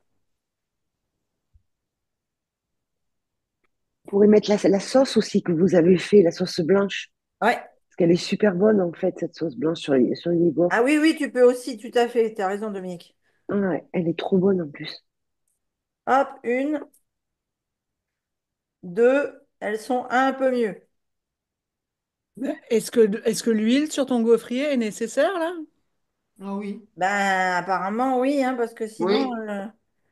[SPEAKER 7] Vous pourrez mettre la sauce aussi que vous avez fait, la sauce blanche.
[SPEAKER 1] Ouais.
[SPEAKER 7] Parce qu'elle est super bonne, en fait, cette sauce blanche sur les
[SPEAKER 1] Ah
[SPEAKER 7] gaufres.
[SPEAKER 1] oui, oui, tu peux aussi, tout à fait. Tu as raison, Dominique.
[SPEAKER 7] Ah ouais, elle est trop bonne en plus.
[SPEAKER 1] Hop, une, deux, elles sont un peu mieux.
[SPEAKER 6] Est-ce que l'huile sur ton gaufrier est nécessaire là?
[SPEAKER 5] Ah oui.
[SPEAKER 1] Ben, apparemment, oui, hein, parce que sinon.
[SPEAKER 8] Oui.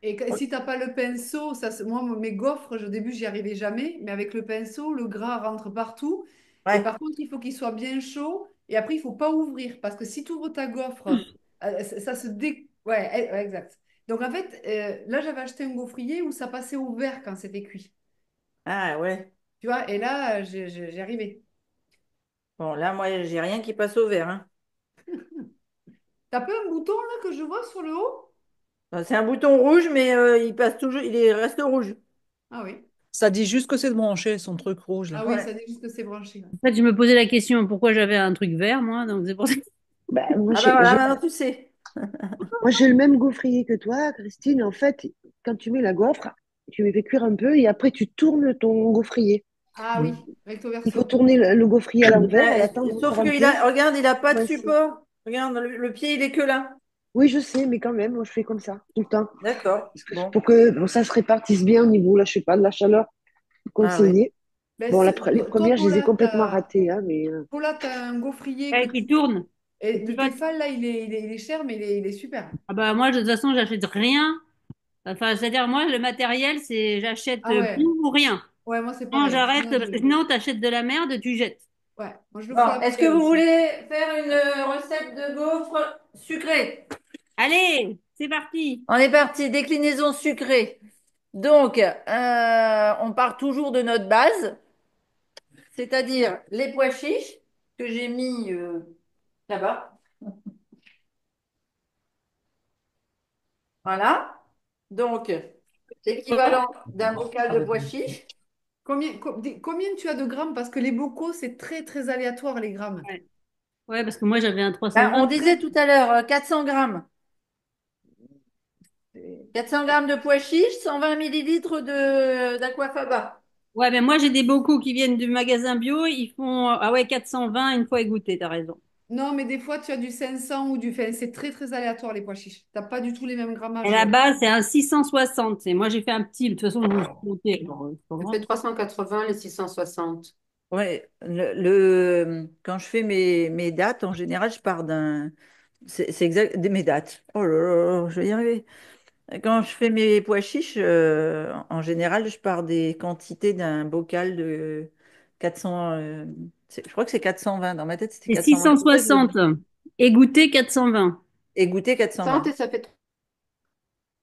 [SPEAKER 5] Et si t'as pas le pinceau, moi, mes gaufres, au début, j'y arrivais jamais, mais avec le pinceau, le gras rentre partout. Et
[SPEAKER 1] Ouais.
[SPEAKER 5] par contre, il faut qu'il soit bien chaud. Et après, il faut pas ouvrir, parce que si tu ouvres ta gaufre, ça se dé... Ouais, ouais, exact. Donc, en fait, là, j'avais acheté un gaufrier où ça passait au vert quand c'était cuit.
[SPEAKER 1] Ah ouais.
[SPEAKER 5] Tu vois, et là, j'y arrivais.
[SPEAKER 1] Bon, là, moi, j'ai rien qui passe au vert, hein.
[SPEAKER 5] T'as pas un bouton, là, que je vois sur le haut?
[SPEAKER 1] C'est un bouton rouge, mais il passe toujours, reste rouge.
[SPEAKER 5] Ah oui.
[SPEAKER 6] Ça dit juste que c'est de brancher son truc rouge là.
[SPEAKER 5] Ah oui,
[SPEAKER 1] Ouais.
[SPEAKER 5] ça dit juste que c'est branché. Ouais.
[SPEAKER 3] En fait, je me posais la question pourquoi j'avais un truc vert, moi, donc c'est pour ça.
[SPEAKER 7] Bah, moi,
[SPEAKER 1] Ah ben voilà, maintenant tu sais.
[SPEAKER 7] j'ai le même gaufrier que toi, Christine. En fait, quand tu mets la gaufre, tu mets fait cuire un peu et après, tu tournes ton gaufrier.
[SPEAKER 5] Ah oui, recto
[SPEAKER 7] Il faut
[SPEAKER 5] verso.
[SPEAKER 7] tourner le gaufrier à l'envers et attendre
[SPEAKER 1] Sauf
[SPEAKER 7] encore un
[SPEAKER 1] qu'il
[SPEAKER 7] peu
[SPEAKER 1] a, regarde, il a
[SPEAKER 7] pour
[SPEAKER 1] pas de
[SPEAKER 7] coincer.
[SPEAKER 1] support. Regarde, le pied, il est que là.
[SPEAKER 7] Oui, je sais, mais quand même, moi, je fais comme ça, tout le temps.
[SPEAKER 1] D'accord. Bon.
[SPEAKER 7] Pour que bon, ça se répartisse bien au niveau, là, je sais pas, de la chaleur
[SPEAKER 1] Ah ouais.
[SPEAKER 7] conseillée.
[SPEAKER 5] Ben,
[SPEAKER 7] Bon, les
[SPEAKER 5] toi,
[SPEAKER 7] premières, je les ai complètement ratées, hein, mais
[SPEAKER 5] Paula, t'as un gaufrier que
[SPEAKER 3] Ouais, qui tourne.
[SPEAKER 5] Et
[SPEAKER 3] Et
[SPEAKER 5] le
[SPEAKER 3] tu vas...
[SPEAKER 5] Tefal, là, il est cher, mais il est super.
[SPEAKER 3] Ah bah moi, de toute façon, j'achète rien. Enfin, c'est-à-dire, moi, le matériel, c'est j'achète
[SPEAKER 5] Ah ouais.
[SPEAKER 3] tout ou rien.
[SPEAKER 5] Ouais, moi, c'est
[SPEAKER 3] Quand
[SPEAKER 5] pareil.
[SPEAKER 3] j'arrête,
[SPEAKER 5] Sinon,
[SPEAKER 3] parce que sinon, t'achètes de la merde, tu jettes.
[SPEAKER 5] Ouais, moi, je le fous à
[SPEAKER 1] Bon,
[SPEAKER 5] la
[SPEAKER 1] est-ce que
[SPEAKER 5] poubelle
[SPEAKER 1] vous
[SPEAKER 5] aussi.
[SPEAKER 1] voulez faire une recette de gaufres sucrées?
[SPEAKER 3] Allez, c'est parti.
[SPEAKER 1] On est parti, déclinaison sucrée. Donc, on part toujours de notre base, c'est-à-dire les pois chiches, que j'ai mis là-bas. Voilà. Donc, l'équivalent d'un bocal de pois chiches.
[SPEAKER 5] Combien tu as de grammes? Parce que les bocaux, c'est très, très aléatoire, les grammes.
[SPEAKER 3] Ouais. Ouais, parce que moi j'avais un
[SPEAKER 1] Ben,
[SPEAKER 3] 320.
[SPEAKER 1] on disait tout à l'heure 400 grammes. 400 grammes de pois chiches, 120 millilitres d'aquafaba.
[SPEAKER 3] Ouais, mais moi j'ai des bocaux qui viennent du magasin bio, ils font ah ouais 420 une fois égoutté, t'as raison.
[SPEAKER 5] Non, mais des fois, tu as du 500 ou du... Enfin, c'est très, très aléatoire, les pois chiches. T'as pas du tout les mêmes
[SPEAKER 3] Et
[SPEAKER 5] grammages.
[SPEAKER 3] là-bas c'est un 660. Et moi j'ai fait un petit, de toute façon je me suis compté, alors, c'est pas
[SPEAKER 8] Ça
[SPEAKER 3] grave.
[SPEAKER 8] fait 380 les 660.
[SPEAKER 1] Ouais, quand je fais mes dates, en général, je pars d'un. C'est exact, mes dates. Oh là là, je vais y arriver. Quand je fais mes pois chiches, en général, je pars des quantités d'un bocal de 400. Je crois que c'est 420. Dans ma tête, c'était
[SPEAKER 3] C'est
[SPEAKER 1] 420. C'est pour ça que je le dis.
[SPEAKER 3] 660. Égoutté 420.
[SPEAKER 1] Et goûter 420.
[SPEAKER 8] 60 et ça fait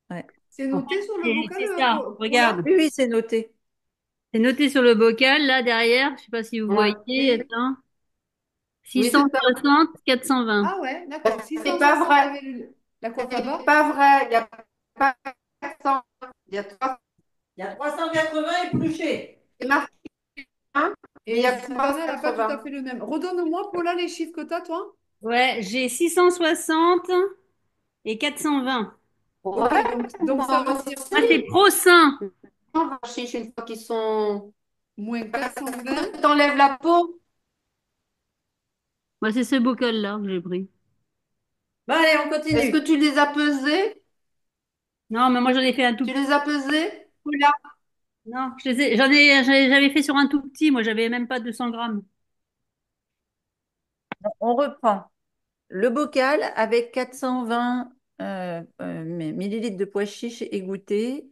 [SPEAKER 1] Ouais.
[SPEAKER 5] C'est
[SPEAKER 3] En
[SPEAKER 5] noté
[SPEAKER 3] fait,
[SPEAKER 5] sur le
[SPEAKER 3] c'est
[SPEAKER 5] bocal,
[SPEAKER 3] ça,
[SPEAKER 5] Paula?
[SPEAKER 3] regarde.
[SPEAKER 1] Oui, oui, c'est noté.
[SPEAKER 3] C'est noté sur le bocal, là derrière, je sais pas si vous
[SPEAKER 8] ouais.
[SPEAKER 3] voyez,
[SPEAKER 5] Oui.
[SPEAKER 3] attends.
[SPEAKER 8] Oui, c'est ça.
[SPEAKER 3] 660, 420.
[SPEAKER 5] Ah ouais, d'accord.
[SPEAKER 8] C'est pas
[SPEAKER 5] 660
[SPEAKER 8] vrai.
[SPEAKER 5] avec
[SPEAKER 8] C'est
[SPEAKER 5] l'aquafaba.
[SPEAKER 8] pas vrai. Il n'y a pas 400. Il y a 300.
[SPEAKER 1] Il y a 380 épluchés.
[SPEAKER 8] C'est marqué 1, mais il y
[SPEAKER 5] Et
[SPEAKER 8] a
[SPEAKER 5] Sylvana, elle n'a pas tout à
[SPEAKER 8] 380.
[SPEAKER 5] fait le même. Redonne-moi, Paula, les chiffres que tu as, toi.
[SPEAKER 3] Ouais, j'ai 660 et 420.
[SPEAKER 5] Ok,
[SPEAKER 8] Ouais,
[SPEAKER 5] donc ça
[SPEAKER 8] moi
[SPEAKER 5] veut dire
[SPEAKER 3] Ah, c'est
[SPEAKER 8] aussi.
[SPEAKER 3] pro sain.
[SPEAKER 8] On va chiche une fois qu'ils sont.
[SPEAKER 5] moins 420.
[SPEAKER 8] T'enlèves la peau.
[SPEAKER 3] Moi, c'est ce bocal-là que j'ai pris.
[SPEAKER 1] Bon, allez, on
[SPEAKER 8] Est-ce que
[SPEAKER 1] continue.
[SPEAKER 8] tu les as pesés?
[SPEAKER 3] Non, mais moi, j'en ai fait un tout
[SPEAKER 8] Tu
[SPEAKER 3] petit.
[SPEAKER 8] les as pesés? Oula.
[SPEAKER 3] Non, j'avais fait sur un tout petit. Moi, j'avais même pas 200 grammes.
[SPEAKER 1] On reprend. Le bocal avec 420 millilitres de pois chiches égouttés,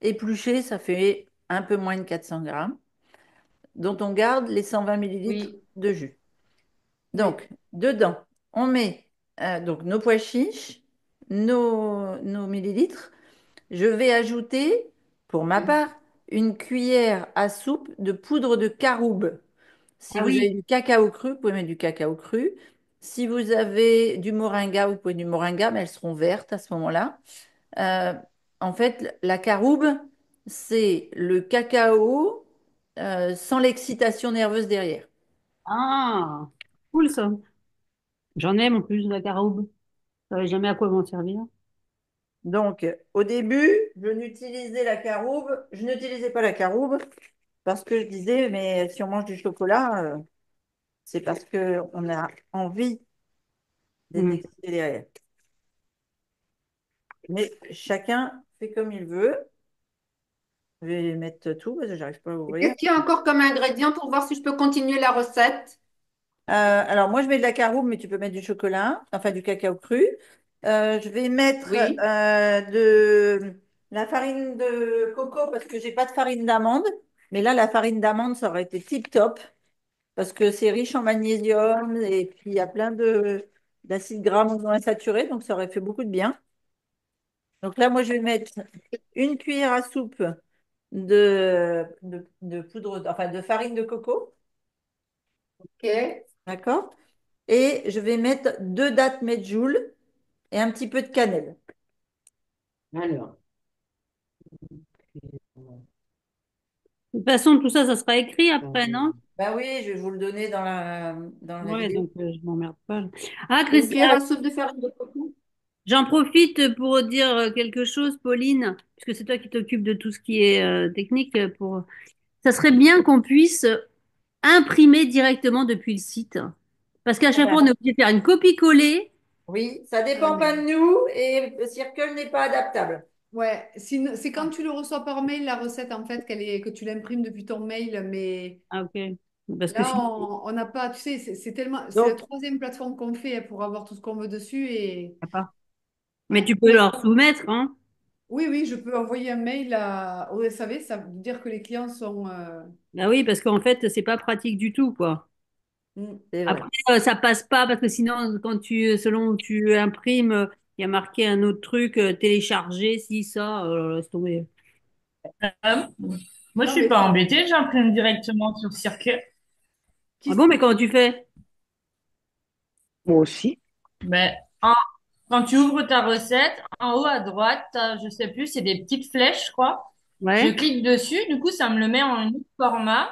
[SPEAKER 1] épluchés, ça fait un peu moins de 400 grammes, dont on garde les 120 millilitres
[SPEAKER 8] Oui,
[SPEAKER 1] de jus.
[SPEAKER 5] Oui.
[SPEAKER 1] Donc, dedans, on met donc nos pois chiches, nos millilitres. Je vais ajouter, pour ma
[SPEAKER 8] oui,
[SPEAKER 1] part, une cuillère à soupe de poudre de caroube. Si
[SPEAKER 3] Ah
[SPEAKER 1] vous avez
[SPEAKER 3] oui.
[SPEAKER 1] du cacao cru, vous pouvez mettre du cacao cru. Si vous avez du moringa, vous pouvez du moringa, mais elles seront vertes à ce moment-là. Euh, En fait, la caroube, c'est le cacao sans l'excitation nerveuse derrière.
[SPEAKER 3] Ah, cool ça. J'en aime en plus de la caroube. Je savais jamais à quoi m'en servir.
[SPEAKER 1] Donc, au début, je n'utilisais pas la caroube parce que je disais, mais si on mange du chocolat, c'est parce qu'on a envie d'être
[SPEAKER 3] Hmm.
[SPEAKER 1] excité derrière. Mais chacun fait comme il veut. Je vais mettre tout parce que j'arrive pas à
[SPEAKER 8] et
[SPEAKER 1] ouvrir.
[SPEAKER 8] qu'est-ce qu'il y a encore comme ingrédient pour voir si je peux continuer la recette?
[SPEAKER 1] Alors, moi, je mets de la caroube, mais tu peux mettre du chocolat, enfin du cacao cru. Je vais mettre
[SPEAKER 8] Oui,
[SPEAKER 1] de la farine de coco parce que j'ai pas de farine d'amande. Mais là, la farine d'amande, ça aurait été tip top parce que c'est riche en magnésium et puis il y a plein d'acides gras monoinsaturés, donc ça aurait fait beaucoup de bien. Donc là, moi, je vais mettre une cuillère à soupe de poudre, enfin de farine de coco,
[SPEAKER 8] ok.
[SPEAKER 1] d'accord? Et je vais mettre 2 dattes medjool et un petit peu de cannelle.
[SPEAKER 8] Alors,
[SPEAKER 3] De toute façon, tout ça, ça sera écrit après, non?
[SPEAKER 1] Ben oui, je vais vous le donner dans la
[SPEAKER 3] Ouais,
[SPEAKER 1] vidéo.
[SPEAKER 3] donc je m'emmerde pas, là. Ah,
[SPEAKER 8] une
[SPEAKER 3] Christine,
[SPEAKER 8] cuillère à soupe de farine de coco.
[SPEAKER 3] j'en profite pour dire quelque chose, Pauline, puisque c'est toi qui t'occupes de tout ce qui est technique. Ça serait bien qu'on puisse imprimer directement depuis le site. Parce qu'à chaque fois, on est obligé de faire une copie-coller.
[SPEAKER 1] Oui, ça
[SPEAKER 5] Ouais,
[SPEAKER 1] dépend pas de
[SPEAKER 5] mais...
[SPEAKER 1] nous et le circle n'est pas adaptable.
[SPEAKER 5] Ouais, c'est quand tu le reçois par mail, la recette, en fait, que tu l'imprimes depuis ton mail. Mais
[SPEAKER 3] Ah, ok. Parce que
[SPEAKER 5] là,
[SPEAKER 3] sinon,
[SPEAKER 5] on n'a pas, tu sais, c'est tellement, c'est la
[SPEAKER 1] Donc,
[SPEAKER 5] troisième plateforme qu'on fait pour avoir tout ce qu'on veut dessus. Et
[SPEAKER 3] ça va pas. Mais
[SPEAKER 5] ouais.
[SPEAKER 3] tu peux leur soumettre, hein.
[SPEAKER 5] Oui, oui, je peux envoyer un mail au SAV, ça veut dire que les clients sont.
[SPEAKER 3] Bah oui, parce qu'en fait, c'est pas pratique du tout, quoi.
[SPEAKER 5] Mm.
[SPEAKER 1] c'est vrai.
[SPEAKER 3] Après, ça passe pas parce que sinon, selon où tu imprimes, il y a marqué un autre truc, télécharger, si, ça, laisse tomber.
[SPEAKER 10] Euh, Moi, je
[SPEAKER 5] Non,
[SPEAKER 10] suis
[SPEAKER 5] mais
[SPEAKER 10] pas embêtée, j'imprime directement sur Circuit.
[SPEAKER 3] Ah
[SPEAKER 5] qui,
[SPEAKER 3] bon, mais comment tu fais?
[SPEAKER 7] Moi aussi.
[SPEAKER 10] Mais en, quand tu ouvres ta recette, en haut à droite, je sais plus, c'est des petites flèches, je crois. Je
[SPEAKER 3] Ouais.
[SPEAKER 10] clique dessus, du coup, ça me le met en un autre format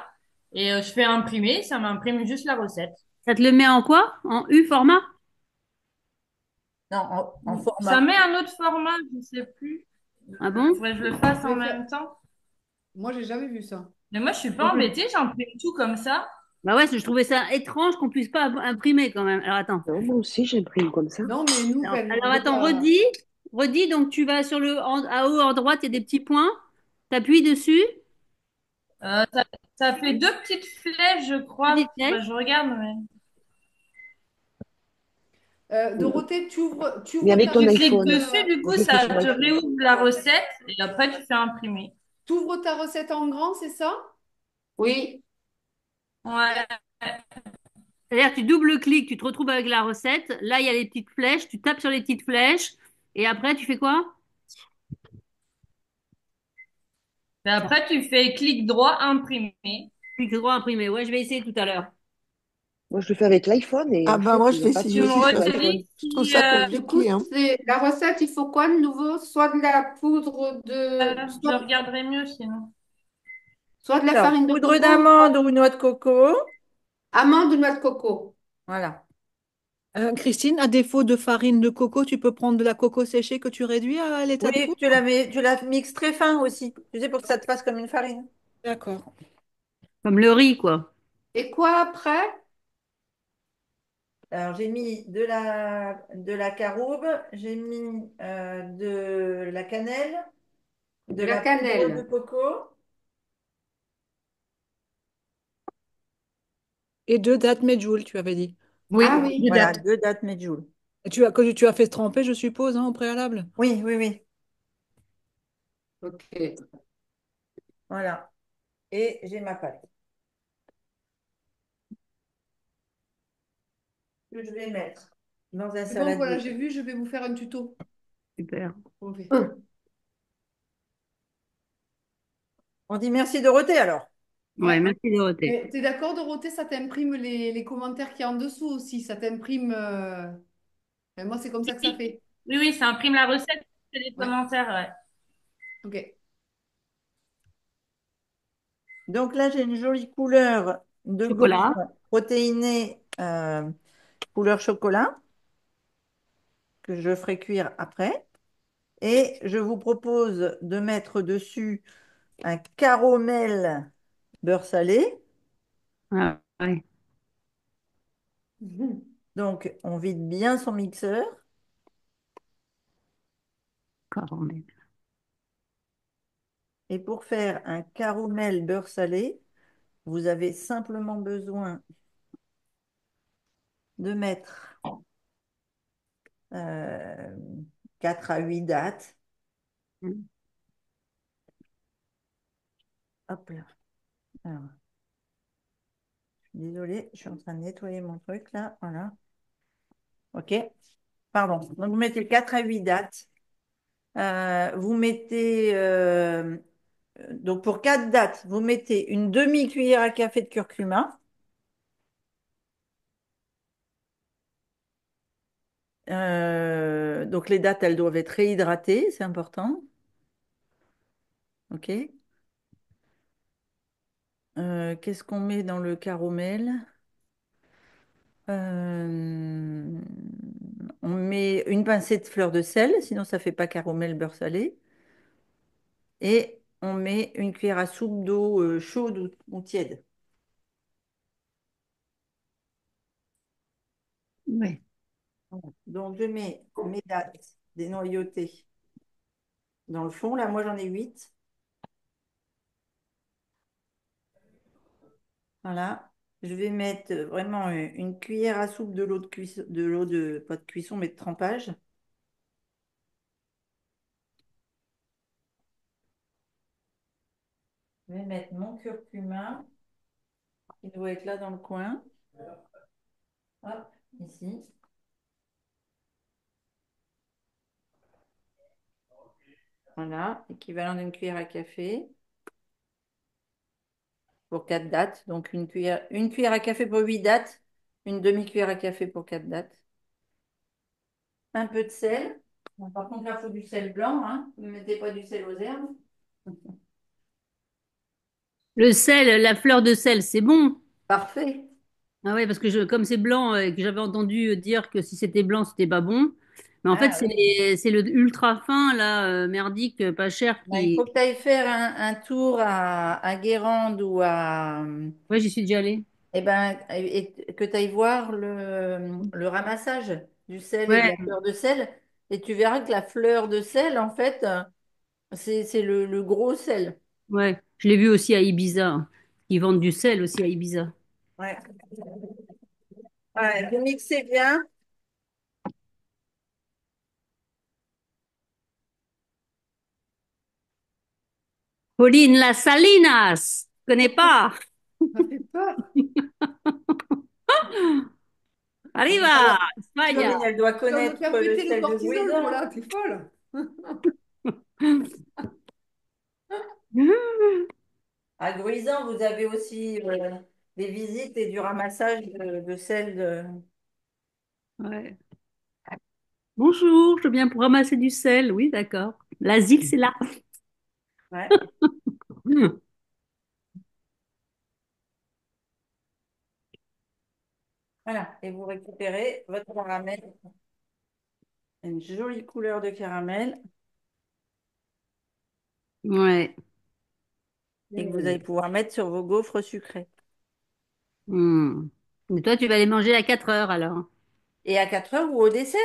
[SPEAKER 10] et je fais imprimer, ça m'imprime juste la recette.
[SPEAKER 3] Ça te le met en quoi? En U format?
[SPEAKER 1] Non, en
[SPEAKER 10] Ça
[SPEAKER 1] format.
[SPEAKER 10] met un autre format, je sais plus.
[SPEAKER 3] Ah bon?
[SPEAKER 10] Faudrait que je le fasse en
[SPEAKER 5] Mais
[SPEAKER 10] même temps.
[SPEAKER 5] moi, j'ai jamais vu ça.
[SPEAKER 10] Mais moi, je suis pas embêtée, j'imprime tout comme ça.
[SPEAKER 3] Bah ouais, je trouvais ça étrange qu'on puisse pas imprimer quand même. Alors attends.
[SPEAKER 7] Non, moi aussi, j'imprime comme ça.
[SPEAKER 5] Non, mais nous,
[SPEAKER 3] Alors,
[SPEAKER 5] quand même,
[SPEAKER 3] alors,
[SPEAKER 5] on veut
[SPEAKER 3] attends,
[SPEAKER 5] pas.
[SPEAKER 3] redis, donc tu vas sur à haut à droite, il y a des petits points. T'appuies dessus,
[SPEAKER 10] Ça, ça fait deux petites flèches, je crois.
[SPEAKER 3] petite
[SPEAKER 10] Faudrait que
[SPEAKER 3] flèche.
[SPEAKER 10] je regarde, mais...
[SPEAKER 5] Dorothée, tu
[SPEAKER 7] Mais
[SPEAKER 5] ouvres
[SPEAKER 7] avec
[SPEAKER 5] ta
[SPEAKER 7] ton
[SPEAKER 10] Tu
[SPEAKER 5] recette.
[SPEAKER 10] cliques
[SPEAKER 7] iPhone.
[SPEAKER 10] dessus, du
[SPEAKER 7] Moi,
[SPEAKER 10] coup,
[SPEAKER 7] je le fais
[SPEAKER 10] ça
[SPEAKER 7] sur
[SPEAKER 10] te
[SPEAKER 7] iPhone.
[SPEAKER 10] réouvre la recette et après, tu fais imprimer.
[SPEAKER 5] T'ouvres ta recette en grand, c'est ça?
[SPEAKER 8] Oui.
[SPEAKER 10] Ouais.
[SPEAKER 3] C'est-à-dire, tu double-cliques, tu te retrouves avec la recette. Là, il y a les petites flèches. Tu tapes sur les petites flèches. Et après, tu fais quoi?
[SPEAKER 10] Et après, tu fais clic droit, imprimer.
[SPEAKER 3] Clic droit, imprimer. Ouais, je vais essayer tout à l'heure.
[SPEAKER 7] Moi, je le fais avec l'iPhone et
[SPEAKER 2] Ah
[SPEAKER 7] en
[SPEAKER 2] bah
[SPEAKER 7] fait,
[SPEAKER 2] moi,
[SPEAKER 7] il
[SPEAKER 2] je
[SPEAKER 7] n'y
[SPEAKER 2] vais
[SPEAKER 7] a pas de
[SPEAKER 2] essayer
[SPEAKER 10] Tu me
[SPEAKER 2] aussi
[SPEAKER 7] souci
[SPEAKER 2] sur
[SPEAKER 7] sur
[SPEAKER 2] iPhone.
[SPEAKER 7] l'iPhone.
[SPEAKER 10] redis
[SPEAKER 2] Je trouve
[SPEAKER 10] si
[SPEAKER 2] ça
[SPEAKER 8] Du coup,
[SPEAKER 2] compliqué, hein.
[SPEAKER 8] la recette, il faut quoi de nouveau?
[SPEAKER 10] je regarderai mieux sinon.
[SPEAKER 8] Soit de la
[SPEAKER 1] Alors,
[SPEAKER 8] farine de
[SPEAKER 1] poudre
[SPEAKER 8] coco,
[SPEAKER 1] d'amande ou noix de coco.
[SPEAKER 8] amande ou noix de coco.
[SPEAKER 1] Voilà.
[SPEAKER 6] Christine, à défaut de farine de coco, tu peux prendre de la coco séchée que tu réduis à l'état de
[SPEAKER 1] Oui,
[SPEAKER 6] poudre?
[SPEAKER 1] tu la mixes très fin aussi. Tu sais, pour que ça te fasse comme une farine.
[SPEAKER 6] D'accord.
[SPEAKER 3] Comme le riz, quoi.
[SPEAKER 8] Et quoi après?
[SPEAKER 1] Alors, j'ai mis de la caroube, j'ai mis de la cannelle, de
[SPEAKER 8] De la
[SPEAKER 1] la poudre de
[SPEAKER 8] cannelle.
[SPEAKER 1] coco.
[SPEAKER 6] Et deux dattes medjool, tu avais dit.
[SPEAKER 8] Ah
[SPEAKER 1] Oui,
[SPEAKER 8] oui.
[SPEAKER 6] Deux
[SPEAKER 1] voilà,
[SPEAKER 6] dattes.
[SPEAKER 1] 2 dates medjool.
[SPEAKER 6] Et que tu as fait tremper, je suppose, hein, au préalable.
[SPEAKER 1] Oui, oui, oui.
[SPEAKER 8] Ok.
[SPEAKER 1] Voilà. Et j'ai ma pâte que je vais mettre dans un
[SPEAKER 5] C'est bon, voilà,
[SPEAKER 1] saladier.
[SPEAKER 5] j'ai vu, je vais vous faire un tuto.
[SPEAKER 3] Super.
[SPEAKER 5] On fait.
[SPEAKER 1] On dit merci Dorothée alors.
[SPEAKER 3] Ouais,
[SPEAKER 5] Ouais.
[SPEAKER 3] merci Dorothée.
[SPEAKER 5] Et t'es d'accord, Dorothée, ça t'imprime les commentaires qu'il y a en dessous aussi. Ça t'imprime. Moi, c'est comme ça que ça
[SPEAKER 10] Oui,
[SPEAKER 5] fait.
[SPEAKER 10] oui, oui, ça imprime la recette et les
[SPEAKER 5] Ouais.
[SPEAKER 10] commentaires, ouais.
[SPEAKER 5] Ok.
[SPEAKER 1] Donc là, j'ai une jolie couleur de
[SPEAKER 3] Chocolat.
[SPEAKER 1] gaufre protéinée, couleur chocolat, que je ferai cuire après. Et je vous propose de mettre dessus un caramel beurre salé.
[SPEAKER 3] Ah, ouais.
[SPEAKER 1] Donc, on vide bien son mixeur.
[SPEAKER 3] Caramel.
[SPEAKER 1] Et pour faire un caramel beurre salé, vous avez simplement besoin de mettre euh, 4 à 8 dattes.
[SPEAKER 3] Mm.
[SPEAKER 1] Hop là. Alors, désolée, je suis en train de nettoyer mon truc là. Voilà. OK. Pardon. Donc, vous mettez 4 à 8 dattes. Vous mettez, donc pour 4 dattes, vous mettez une demi-cuillère à café de curcuma. Donc les dattes, elles doivent être réhydratées, c'est important. OK. Qu'est-ce qu'on met dans le caramel? Euh, on met une pincée de fleur de sel, sinon ça fait pas caramel beurre salé. Et on met une cuillère à soupe d'eau chaude ou tiède.
[SPEAKER 3] Ouais.
[SPEAKER 1] Voilà. Donc je mets mes dattes dénoyautées dans le fond. Là, moi j'en ai 8. Voilà. Je vais mettre vraiment une cuillère à soupe de l'eau de cuisson, pas de cuisson, mais de trempage. Je vais mettre mon curcuma, qui doit être là dans le coin. Hop, ici. Voilà, équivalent d'une cuillère à café pour 4 dattes. Donc une cuillère à café pour 8 dattes, une demi-cuillère à café pour 4 dattes. un peu de sel. Bon, par contre, là, il faut du sel blanc, hein. Ne mettez pas du sel aux herbes.
[SPEAKER 3] Le sel, la fleur de sel, c'est bon.
[SPEAKER 1] Parfait.
[SPEAKER 3] Ah ouais, parce que comme c'est blanc et que j'avais entendu dire que si c'était blanc, c'était pas bon. Mais en fait,
[SPEAKER 1] Ah oui.
[SPEAKER 3] c'est le ultra fin, là, merdique, pas cher
[SPEAKER 1] Ben, il
[SPEAKER 3] qui.
[SPEAKER 1] faut que tu ailles faire un tour à Guérande ou à...
[SPEAKER 3] Ouais, j'y suis déjà allée.
[SPEAKER 1] Eh ben, et que tu ailles voir le ramassage du sel et de
[SPEAKER 3] Ouais,
[SPEAKER 1] la fleur de sel. Et tu verras que la fleur de sel, en fait, c'est le gros sel.
[SPEAKER 3] ouais. Je l'ai vu aussi à Ibiza. Ils vendent du sel aussi à Ibiza.
[SPEAKER 1] Ouais. Ouais, vous mixez bien.
[SPEAKER 3] Pauline Las Salinas, tu connais pas?
[SPEAKER 5] Ça fait peur.
[SPEAKER 3] Arriba,
[SPEAKER 1] Alors,
[SPEAKER 3] España.
[SPEAKER 1] Corinne, elle doit
[SPEAKER 5] Tu vas me
[SPEAKER 1] connaître
[SPEAKER 5] faire
[SPEAKER 1] le
[SPEAKER 5] péter le
[SPEAKER 1] sel de
[SPEAKER 5] cortisol, toi,
[SPEAKER 1] Gouézin.
[SPEAKER 5] là, t'es folle.
[SPEAKER 1] À Gouézin, vous avez aussi des visites et du ramassage de sel de...
[SPEAKER 3] Ouais. Bonjour, je viens pour ramasser du sel. Oui, d'accord. L'asile, c'est là.
[SPEAKER 1] Ouais. Voilà. Et vous récupérez votre caramel. Une jolie couleur de caramel.
[SPEAKER 3] Ouais.
[SPEAKER 1] Et que vous allez pouvoir mettre sur vos gaufres sucrés.
[SPEAKER 3] Hmm. Mais toi, tu vas les manger à 4 heures alors.
[SPEAKER 1] Et à 4 heures ou au dessert?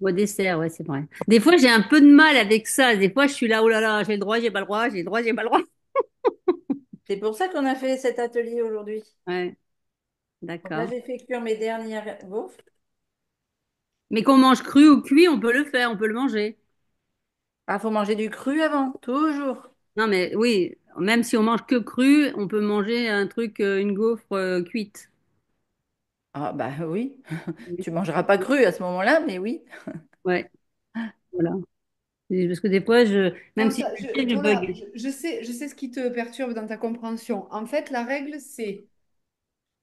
[SPEAKER 3] Au dessert, ouais, c'est vrai. Des fois, j'ai un peu de mal avec ça. Des fois, je suis là, oh là là, j'ai le droit, j'ai pas le droit, j'ai le droit, j'ai pas le droit.
[SPEAKER 1] C'est pour ça qu'on a fait cet atelier aujourd'hui.
[SPEAKER 3] Ouais,
[SPEAKER 1] Donc là,
[SPEAKER 3] d'accord.
[SPEAKER 1] j'ai fait cuire mes dernières gaufres.
[SPEAKER 3] Mais qu'on mange cru ou cuit, on peut le faire, on peut le manger.
[SPEAKER 1] Ah, faut manger du cru avant, toujours.
[SPEAKER 3] Non, mais oui, même si on mange que cru, on peut manger un truc, une gaufre cuite.
[SPEAKER 1] Ah, bah oui.
[SPEAKER 3] Oui.
[SPEAKER 1] Tu mangeras pas cru à ce moment-là, mais oui.
[SPEAKER 3] Ouais, voilà. Parce que des fois, même
[SPEAKER 5] Non,
[SPEAKER 3] si
[SPEAKER 5] ça,
[SPEAKER 3] je le sais, je
[SPEAKER 5] voilà,
[SPEAKER 3] bug.
[SPEAKER 5] je sais ce qui te perturbe dans ta compréhension. En fait, la règle,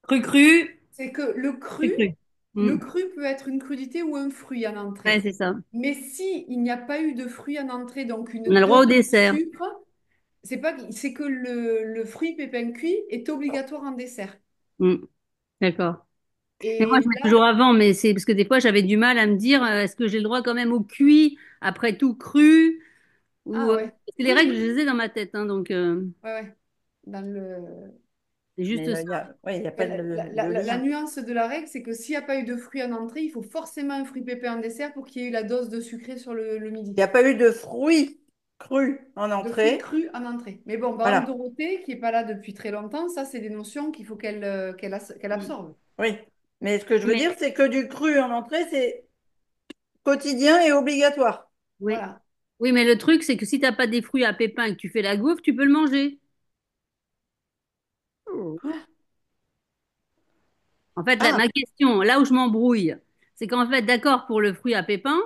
[SPEAKER 3] Cru, cru,
[SPEAKER 5] c'est que
[SPEAKER 3] cru, cru.
[SPEAKER 5] le
[SPEAKER 3] Hmm.
[SPEAKER 5] cru peut être une crudité ou un fruit en
[SPEAKER 3] Ouais,
[SPEAKER 5] entrée.
[SPEAKER 3] c'est ça.
[SPEAKER 5] Mais si il n'y a pas eu de fruit en entrée, donc
[SPEAKER 3] On a
[SPEAKER 5] une
[SPEAKER 3] le droit
[SPEAKER 5] dose
[SPEAKER 3] au
[SPEAKER 5] de
[SPEAKER 3] dessert.
[SPEAKER 5] sucre, c'est que le fruit pépin cuit est obligatoire en dessert.
[SPEAKER 3] Hmm. D'accord. Mais moi, je
[SPEAKER 5] Et
[SPEAKER 3] mets
[SPEAKER 5] là,
[SPEAKER 3] toujours avant, mais c'est parce que des fois, j'avais du mal à me dire, est-ce que j'ai le droit quand même au cuit, après tout cru, ou
[SPEAKER 5] ah ouais,
[SPEAKER 3] c'est les règles, je les ai dans ma tête, hein, donc
[SPEAKER 5] ouais, ouais. Dans le,
[SPEAKER 3] c'est
[SPEAKER 1] Mais
[SPEAKER 3] juste ça.
[SPEAKER 1] il y a pas de
[SPEAKER 5] la
[SPEAKER 1] lien.
[SPEAKER 5] nuance de la règle, c'est que s'il n'y a pas eu de fruit en entrée, il faut forcément un fruit pépin en dessert pour qu'il y ait eu la dose de sucré sur le
[SPEAKER 1] Il n'y
[SPEAKER 5] midi.
[SPEAKER 1] a pas eu de fruits crus en
[SPEAKER 5] De fruits
[SPEAKER 1] entrée.
[SPEAKER 5] crus en entrée. Mais bon, par exemple,
[SPEAKER 1] Voilà.
[SPEAKER 5] Dorothée, qui n'est pas là depuis très longtemps, ça, c'est des notions qu'il faut qu'elle
[SPEAKER 3] Mm.
[SPEAKER 5] absorbe.
[SPEAKER 1] Oui. Mais ce que je veux
[SPEAKER 3] Mais
[SPEAKER 1] dire, c'est que du cru en entrée, c'est quotidien et obligatoire.
[SPEAKER 3] oui,
[SPEAKER 5] Voilà.
[SPEAKER 3] oui, mais le truc, c'est que si t'as pas des fruits à pépins et que tu fais la gaufre, tu peux le manger. En fait,
[SPEAKER 1] Ah,
[SPEAKER 3] ma question, là où je m'embrouille, c'est qu'en fait, d'accord pour le fruit à pépins,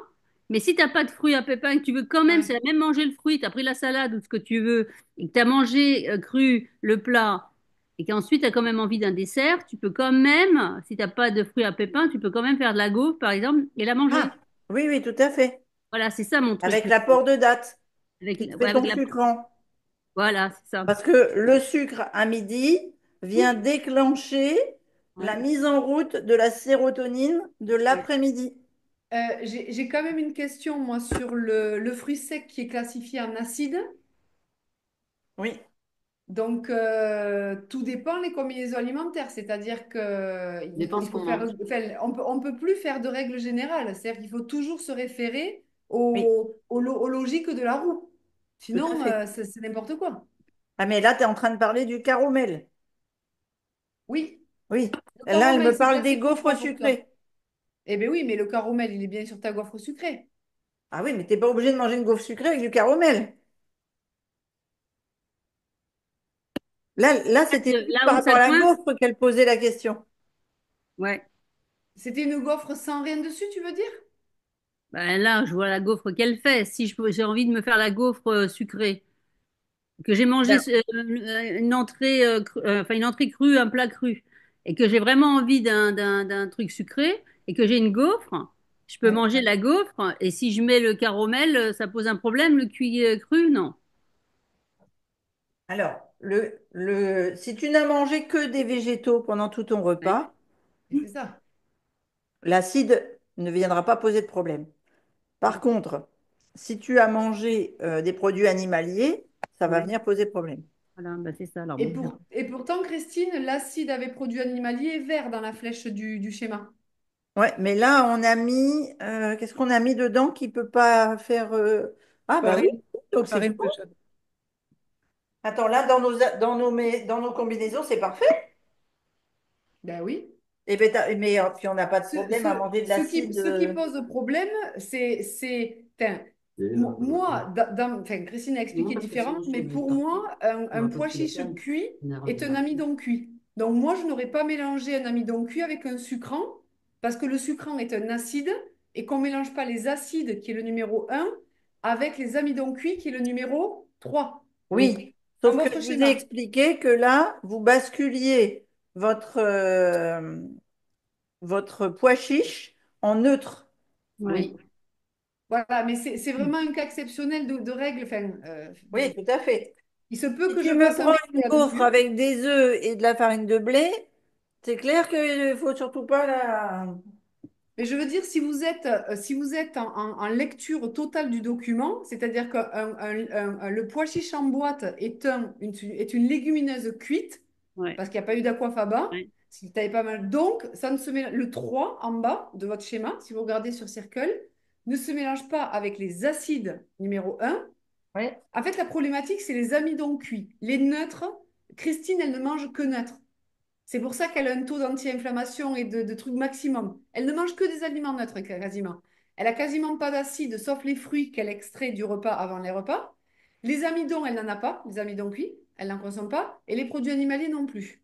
[SPEAKER 3] mais si t'as pas de fruit à pépins et que tu veux quand même,
[SPEAKER 5] Ouais.
[SPEAKER 3] c'est la même manger le fruit, tu as pris la salade ou ce que tu veux, et que tu as mangé cru le plat, et qu'ensuite tu as quand même envie d'un dessert, tu peux quand même, si t'as pas de fruits à pépins, tu peux quand même faire de la gaufre, par exemple, et la manger.
[SPEAKER 1] ah, oui, oui, tout à fait.
[SPEAKER 3] Voilà, c'est ça mon truc.
[SPEAKER 1] Avec l'apport de date
[SPEAKER 3] Avec,
[SPEAKER 1] qui te
[SPEAKER 3] ouais,
[SPEAKER 1] fait
[SPEAKER 3] avec
[SPEAKER 1] ton
[SPEAKER 3] la...
[SPEAKER 1] sucrant.
[SPEAKER 3] Voilà, c'est ça.
[SPEAKER 1] Parce que le sucre à midi vient déclencher la
[SPEAKER 3] Ouais,
[SPEAKER 1] mise en route de la sérotonine de
[SPEAKER 3] ouais.
[SPEAKER 1] l'après-midi.
[SPEAKER 5] J'ai quand même une question, moi, sur le fruit sec qui est classifié en acide.
[SPEAKER 1] Oui,
[SPEAKER 5] Donc, tout dépend les combinaisons alimentaires. C'est-à-dire que
[SPEAKER 3] Ça dépend
[SPEAKER 5] il
[SPEAKER 3] ce
[SPEAKER 5] faut
[SPEAKER 3] qu'on
[SPEAKER 5] faire,
[SPEAKER 3] mange.
[SPEAKER 5] enfin, on peut plus faire de règles générales. C'est-à-dire qu'il faut toujours se référer
[SPEAKER 1] oui,
[SPEAKER 5] aux logiques de la roue.
[SPEAKER 1] tout à
[SPEAKER 5] Sinon,
[SPEAKER 1] fait.
[SPEAKER 5] c'est n'importe quoi.
[SPEAKER 1] Ah, mais là, tu es en train de parler du caramel.
[SPEAKER 5] Oui,
[SPEAKER 1] Oui.
[SPEAKER 5] le
[SPEAKER 1] Là, elle me
[SPEAKER 5] caramel, c'est
[SPEAKER 1] parle des
[SPEAKER 5] classifié
[SPEAKER 1] gaufres
[SPEAKER 5] quoi pour toi?
[SPEAKER 1] sucrées.
[SPEAKER 5] Eh bien oui, mais le caramel, il est bien sur ta gaufre sucrée.
[SPEAKER 1] Ah oui, mais t'es pas obligé de manger une gaufre sucrée avec du caramel. Là, c'était plus
[SPEAKER 3] Là
[SPEAKER 1] par
[SPEAKER 3] où
[SPEAKER 1] rapport
[SPEAKER 3] ça
[SPEAKER 1] à la
[SPEAKER 3] coince,
[SPEAKER 1] gaufre qu'elle posait la question.
[SPEAKER 3] ouais.
[SPEAKER 5] C'était une gaufre sans rien dessus, tu veux dire?
[SPEAKER 3] Ben là, je vois la gaufre qu'elle fait. Si j'ai envie de me faire la gaufre sucrée, que j'ai mangé une entrée, enfin une entrée crue, un plat cru, et que j'ai vraiment envie d'un truc sucré, et que j'ai une gaufre, je peux manger la gaufre et si je mets le caramel, ça pose un problème, le cuit cru, non?
[SPEAKER 1] Alors, si tu n'as mangé que des végétaux pendant tout ton
[SPEAKER 3] Ouais.
[SPEAKER 1] repas,
[SPEAKER 5] C'est ça.
[SPEAKER 1] l'acide ne viendra pas poser de problème. Par contre, si tu as mangé des produits animaliers, ça va
[SPEAKER 3] Ouais.
[SPEAKER 1] venir poser problème.
[SPEAKER 3] Voilà, bah c'est ça. Alors,
[SPEAKER 5] Et,
[SPEAKER 3] bon,
[SPEAKER 5] et pourtant, Christine, l'acide avec produits animaliers est vert dans la flèche du schéma.
[SPEAKER 1] Ouais, mais là, on a mis, qu'est-ce qu'on a mis dedans qui peut pas faire. Ah, bah oui,
[SPEAKER 6] Farine,
[SPEAKER 1] donc c'est
[SPEAKER 6] farine
[SPEAKER 1] bon.
[SPEAKER 6] de châtaigne.
[SPEAKER 1] Attends, là, dans nos combinaisons, c'est parfait.
[SPEAKER 5] Ben oui.
[SPEAKER 1] Et ben, mais puis on n'a pas de
[SPEAKER 5] Ce,
[SPEAKER 1] problème à
[SPEAKER 5] ce,
[SPEAKER 1] manger de
[SPEAKER 5] ce qui,
[SPEAKER 1] l'acide.
[SPEAKER 5] ce qui pose problème, enfin, moi, enfin, Christine a expliqué différemment, mais pour moi, un pois chiche cuit est un amidon cuit. Donc moi, je n'aurais pas mélangé un amidon cuit avec un sucrant, parce que le sucrant est un acide, et qu'on ne mélange pas les acides, qui est le numéro 1, avec les amidons cuits, qui est le numéro 3.
[SPEAKER 1] Oui,
[SPEAKER 5] Dans
[SPEAKER 1] sauf que
[SPEAKER 5] votre
[SPEAKER 1] je vous ai
[SPEAKER 5] schéma.
[SPEAKER 1] expliqué que là, vous basculiez votre, votre pois chiche en neutre.
[SPEAKER 3] ouais.
[SPEAKER 5] Oui. Voilà, mais c'est vraiment un cas exceptionnel de règle. Enfin,
[SPEAKER 1] Oui, tout à fait.
[SPEAKER 5] il se peut
[SPEAKER 1] Si
[SPEAKER 5] que je
[SPEAKER 1] tu me
[SPEAKER 5] fasse un
[SPEAKER 1] prends une
[SPEAKER 5] expert
[SPEAKER 1] gaufre
[SPEAKER 5] dessus.
[SPEAKER 1] avec des œufs et de la farine de blé, c'est clair qu'il ne faut surtout pas la...
[SPEAKER 5] Mais je veux dire, si vous êtes en lecture totale du document, c'est-à-dire que le pois chiche en boîte est une légumineuse cuite,
[SPEAKER 3] Ouais.
[SPEAKER 5] parce qu'il n'y a pas eu d'aquafaba,
[SPEAKER 3] Ouais.
[SPEAKER 5] si tu avais pas mal. Donc, ça ne se mélange, le 3 en bas de votre schéma, si vous regardez sur Circle, ne se mélange pas avec les acides numéro 1.
[SPEAKER 1] Ouais.
[SPEAKER 5] En fait, la problématique, c'est les amidons cuits. Les neutres, Christine, elle ne mange que neutres. C'est pour ça qu'elle a un taux d'anti-inflammation et de trucs maximum. Elle ne mange que des aliments neutres, quasiment. Elle a quasiment pas d'acide, sauf les fruits qu'elle extrait du repas avant les repas. Les amidons, elle n'en a pas, les amidons cuits, elle n'en consomme pas. Et les produits animaliers non plus.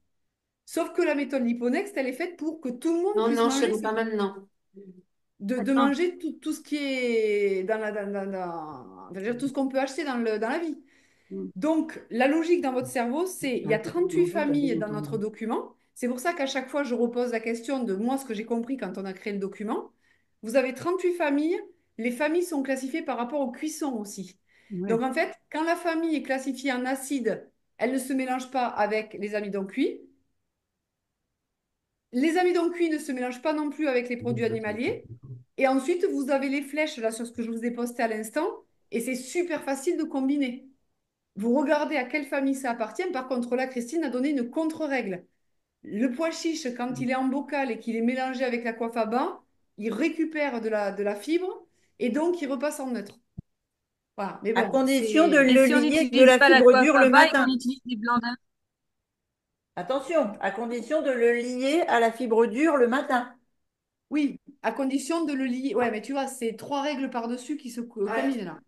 [SPEAKER 5] Sauf que la méthode Liponext, elle est faite pour que tout le monde
[SPEAKER 8] Non,
[SPEAKER 5] puisse
[SPEAKER 8] non, je
[SPEAKER 5] manger,
[SPEAKER 8] n'aime pas maintenant.
[SPEAKER 5] de
[SPEAKER 3] Attends.
[SPEAKER 5] manger tout ce qui est enfin, je veux dire, tout ce qu'on peut acheter dans la vie.
[SPEAKER 3] Mm.
[SPEAKER 5] Donc, la logique dans votre cerveau, c'est il y a 38 familles dans notre document. C'est pour ça qu'à chaque fois, je repose la question de moi, ce que j'ai compris quand on a créé le document. Vous avez 38 familles. Les familles sont classifiées par rapport aux cuissons aussi.
[SPEAKER 3] Ouais.
[SPEAKER 5] Donc, en fait, quand la famille est classifiée en acide, elle ne se mélange pas avec les amidons cuits. Les amidons cuits ne se mélangent pas non plus avec les produits animaliers. Et ensuite, vous avez les flèches là sur ce que je vous ai posté à l'instant. Et c'est super facile de combiner. Vous regardez à quelle famille ça appartient. Par contre, là, Christine a donné une contre-règle. Le pois chiche, quand il est en bocal et qu'il est mélangé avec la coiffe à bas, il récupère de la fibre et donc il repasse en neutre. Voilà. Mais
[SPEAKER 1] À
[SPEAKER 5] bon,
[SPEAKER 1] condition de
[SPEAKER 10] Et
[SPEAKER 1] le
[SPEAKER 10] si on
[SPEAKER 1] lier avec de
[SPEAKER 10] n'utilise
[SPEAKER 1] la
[SPEAKER 10] pas
[SPEAKER 1] fibre dure le
[SPEAKER 10] l'aquafaba et qu'on
[SPEAKER 1] matin.
[SPEAKER 10] utilise des blancs d'œufs?
[SPEAKER 1] Attention, à condition de le lier à la fibre dure le matin.
[SPEAKER 5] oui, à condition de le lier. Ouais, mais tu vois, c'est trois règles par-dessus qui se combinent là.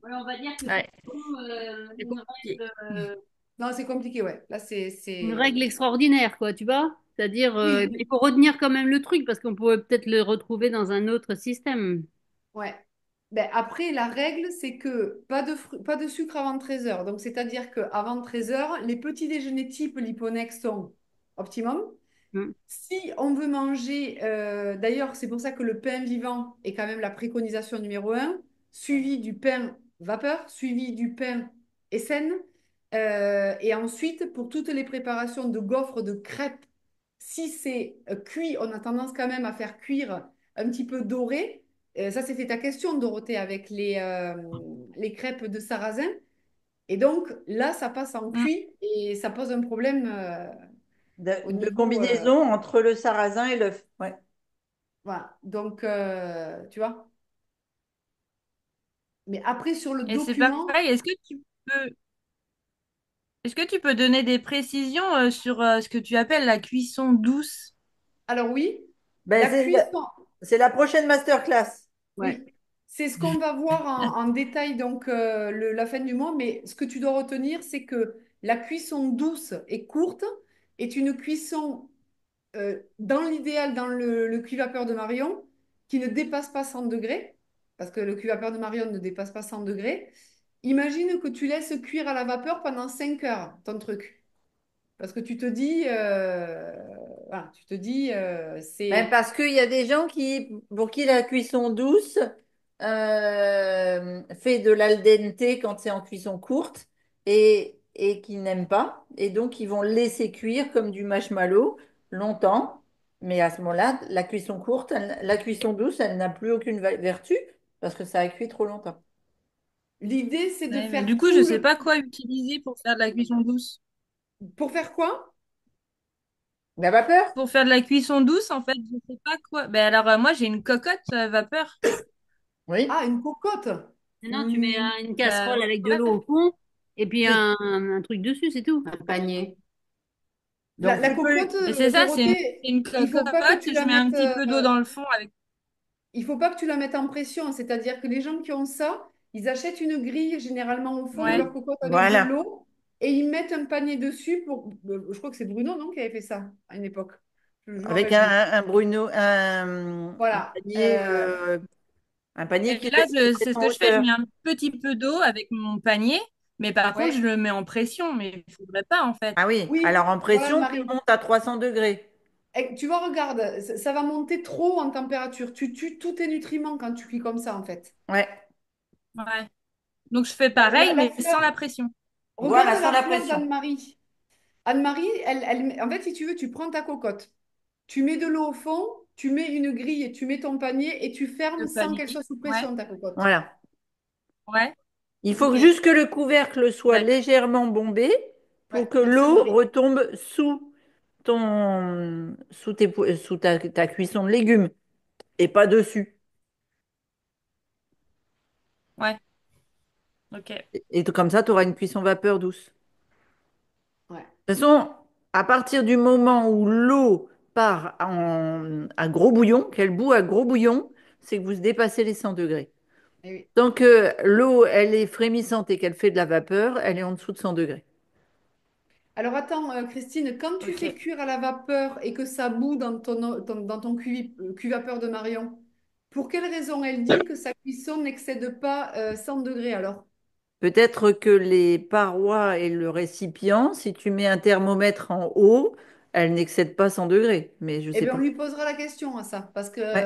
[SPEAKER 3] Ouais, on va dire que
[SPEAKER 1] Ouais.
[SPEAKER 3] c'est vraiment,
[SPEAKER 1] C'est compliqué.
[SPEAKER 5] Non, c'est compliqué, ouais. Là,
[SPEAKER 3] une règle extraordinaire, quoi, tu vois? C'est-à-dire,
[SPEAKER 5] Oui,
[SPEAKER 3] il faut retenir quand même le truc parce qu'on pourrait peut-être le retrouver dans un autre système.
[SPEAKER 5] ouais. Ben, après, la règle, c'est que pas de sucre avant 13 heures. Donc, c'est-à-dire qu'avant 13 heures, les petits déjeuners type Liponex sont optimum.
[SPEAKER 3] Mm.
[SPEAKER 5] Si on veut manger, d'ailleurs, c'est pour ça que le pain vivant est quand même la préconisation numéro un, suivi du pain vapeur, suivi du pain SN. Et ensuite, pour toutes les préparations de gaufres, de crêpes, si c'est cuit, on a tendance quand même à faire cuire un petit peu doré. Ça, c'était ta question, Dorothée, avec les crêpes de sarrasin. Et donc, là, ça passe en
[SPEAKER 10] Mm.
[SPEAKER 5] cuit et ça pose un problème au
[SPEAKER 1] De
[SPEAKER 5] niveau.
[SPEAKER 1] combinaison entre le sarrasin et l'œuf. Ouais.
[SPEAKER 5] Voilà. Donc, tu vois. Mais après, sur le
[SPEAKER 10] Et c'est
[SPEAKER 5] document,
[SPEAKER 10] pareil, est-ce que tu peux donner des précisions sur ce que tu appelles la cuisson douce?
[SPEAKER 5] alors oui,
[SPEAKER 1] Ben,
[SPEAKER 5] la cuisson,
[SPEAKER 1] c'est la prochaine masterclass.
[SPEAKER 3] Ouais.
[SPEAKER 5] oui, c'est ce qu'on va voir en détail, donc la fin du mois. Mais ce que tu dois retenir, c'est que la cuisson douce et courte est une cuisson, dans l'idéal, dans le cuit vapeur de Marion, qui ne dépasse pas 100 degrés, parce que le cuit vapeur de Marion ne dépasse pas 100 degrés. Imagine que tu laisses cuire à la vapeur pendant 5 heures ton truc. Parce que tu te dis, voilà, tu te dis,
[SPEAKER 1] Ben, parce qu'il y a des gens pour qui la cuisson douce fait de l'al dente quand c'est en cuisson courte et qui n'aiment pas. Et donc, ils vont le laisser cuire comme du marshmallow longtemps. Mais à ce moment-là, la cuisson courte, la cuisson douce, elle n'a plus aucune vertu parce que ça a cuit trop longtemps.
[SPEAKER 5] l'idée, c'est de
[SPEAKER 10] Ouais, mais
[SPEAKER 5] faire
[SPEAKER 10] du coup, je
[SPEAKER 5] tout
[SPEAKER 10] sais pas quoi utiliser pour faire de la cuisson douce.
[SPEAKER 5] Pour faire quoi?
[SPEAKER 1] La vapeur?
[SPEAKER 10] Pour faire de la cuisson douce, en fait, je sais pas quoi. Ben alors, moi, j'ai une cocotte vapeur.
[SPEAKER 1] Oui.
[SPEAKER 5] Ah, une cocotte.
[SPEAKER 3] Non, tu mets
[SPEAKER 5] Hmm,
[SPEAKER 3] une
[SPEAKER 10] Ben,
[SPEAKER 3] casserole avec de
[SPEAKER 10] ouais.
[SPEAKER 3] l'eau au fond et puis
[SPEAKER 5] oui.
[SPEAKER 3] un truc dessus, c'est tout.
[SPEAKER 8] Un panier.
[SPEAKER 1] Donc,
[SPEAKER 5] La
[SPEAKER 1] tu peux.
[SPEAKER 5] cocotte,
[SPEAKER 10] Mais c'est ça, c'est
[SPEAKER 5] Dorothée,
[SPEAKER 10] une
[SPEAKER 5] il faut pas que
[SPEAKER 10] cocotte.
[SPEAKER 5] tu
[SPEAKER 10] Je
[SPEAKER 5] la
[SPEAKER 10] mets un
[SPEAKER 5] mettes,
[SPEAKER 10] petit peu d'eau dans le fond avec.
[SPEAKER 5] il faut pas que tu la mettes en pression. C'est-à-dire que les gens qui ont ça, ils achètent une grille généralement au fond de
[SPEAKER 10] Ouais.
[SPEAKER 5] leur cocotte avec de
[SPEAKER 1] Voilà.
[SPEAKER 5] l'eau et ils mettent un panier dessus pour. Je crois que c'est Bruno, non, qui avait fait ça à une époque. Je me
[SPEAKER 1] Avec
[SPEAKER 5] rappelle plus.
[SPEAKER 1] un Bruno,
[SPEAKER 5] Voilà.
[SPEAKER 1] un panier
[SPEAKER 10] Et
[SPEAKER 1] qui
[SPEAKER 10] là,
[SPEAKER 1] reste
[SPEAKER 10] c'est ce
[SPEAKER 1] en
[SPEAKER 10] que je fais. Je
[SPEAKER 1] hauteur.
[SPEAKER 10] mets un petit peu d'eau avec mon panier, mais par contre, je
[SPEAKER 5] Ouais.
[SPEAKER 10] le mets en pression. Mais il faudrait pas, en fait.
[SPEAKER 1] Ah oui, alors
[SPEAKER 5] Oui,
[SPEAKER 1] en
[SPEAKER 5] voilà,
[SPEAKER 1] pression, tu
[SPEAKER 5] Marie.
[SPEAKER 1] montes à 300 degrés.
[SPEAKER 5] Tu vois, regarde, ça va monter trop en température. Tu tues tous tes nutriments quand tu cuis comme ça, en fait.
[SPEAKER 1] Ouais,
[SPEAKER 10] Ouais. Donc, je fais
[SPEAKER 5] La,
[SPEAKER 10] pareil,
[SPEAKER 5] la
[SPEAKER 10] mais sans la
[SPEAKER 5] fleur,
[SPEAKER 10] pression.
[SPEAKER 5] regarde
[SPEAKER 1] voilà, sans
[SPEAKER 5] la
[SPEAKER 1] la
[SPEAKER 5] fleur
[SPEAKER 1] pression.
[SPEAKER 5] d'Anne-Marie. Anne-Marie, en fait, si tu veux, tu prends ta cocotte, tu mets de l'eau au fond, tu mets une grille, et tu mets ton panier et tu fermes
[SPEAKER 10] Le
[SPEAKER 5] sans
[SPEAKER 10] panier.
[SPEAKER 5] qu'elle soit sous
[SPEAKER 10] Ouais.
[SPEAKER 5] pression, ta cocotte.
[SPEAKER 1] Voilà.
[SPEAKER 10] Ouais.
[SPEAKER 1] Il faut
[SPEAKER 10] Ok.
[SPEAKER 1] juste que le couvercle soit
[SPEAKER 10] D'accord.
[SPEAKER 1] légèrement bombé pour
[SPEAKER 5] Ouais,
[SPEAKER 1] que
[SPEAKER 5] pour
[SPEAKER 1] l'eau
[SPEAKER 5] s'ouvrir.
[SPEAKER 1] retombe sous ta cuisson de légumes et pas dessus.
[SPEAKER 10] Ouais. Ok.
[SPEAKER 1] Et comme ça, tu auras une cuisson vapeur douce.
[SPEAKER 5] Ouais.
[SPEAKER 1] De toute façon, à partir du moment où l'eau part à gros bouillon, qu'elle bout à gros bouillon, c'est que vous dépassez les 100 degrés.
[SPEAKER 5] Eh oui.
[SPEAKER 1] Tant que l'eau, elle est frémissante et qu'elle fait de la vapeur, elle est en dessous de 100 degrés.
[SPEAKER 5] Alors attends, Christine, quand tu fais
[SPEAKER 10] Ok.
[SPEAKER 5] cuire à la vapeur et que ça bout dans ton cuit-vapeur de Marion, pour quelle raison elle dit que sa cuisson n'excède pas 100 degrés alors?
[SPEAKER 1] Peut-être que les parois et le récipient, si tu mets un thermomètre en haut, elles n'excèdent pas 100 degrés. Mais je
[SPEAKER 5] Eh
[SPEAKER 1] sais
[SPEAKER 5] bien,
[SPEAKER 1] pas.
[SPEAKER 5] on lui posera la question à ça, parce que
[SPEAKER 1] Ouais.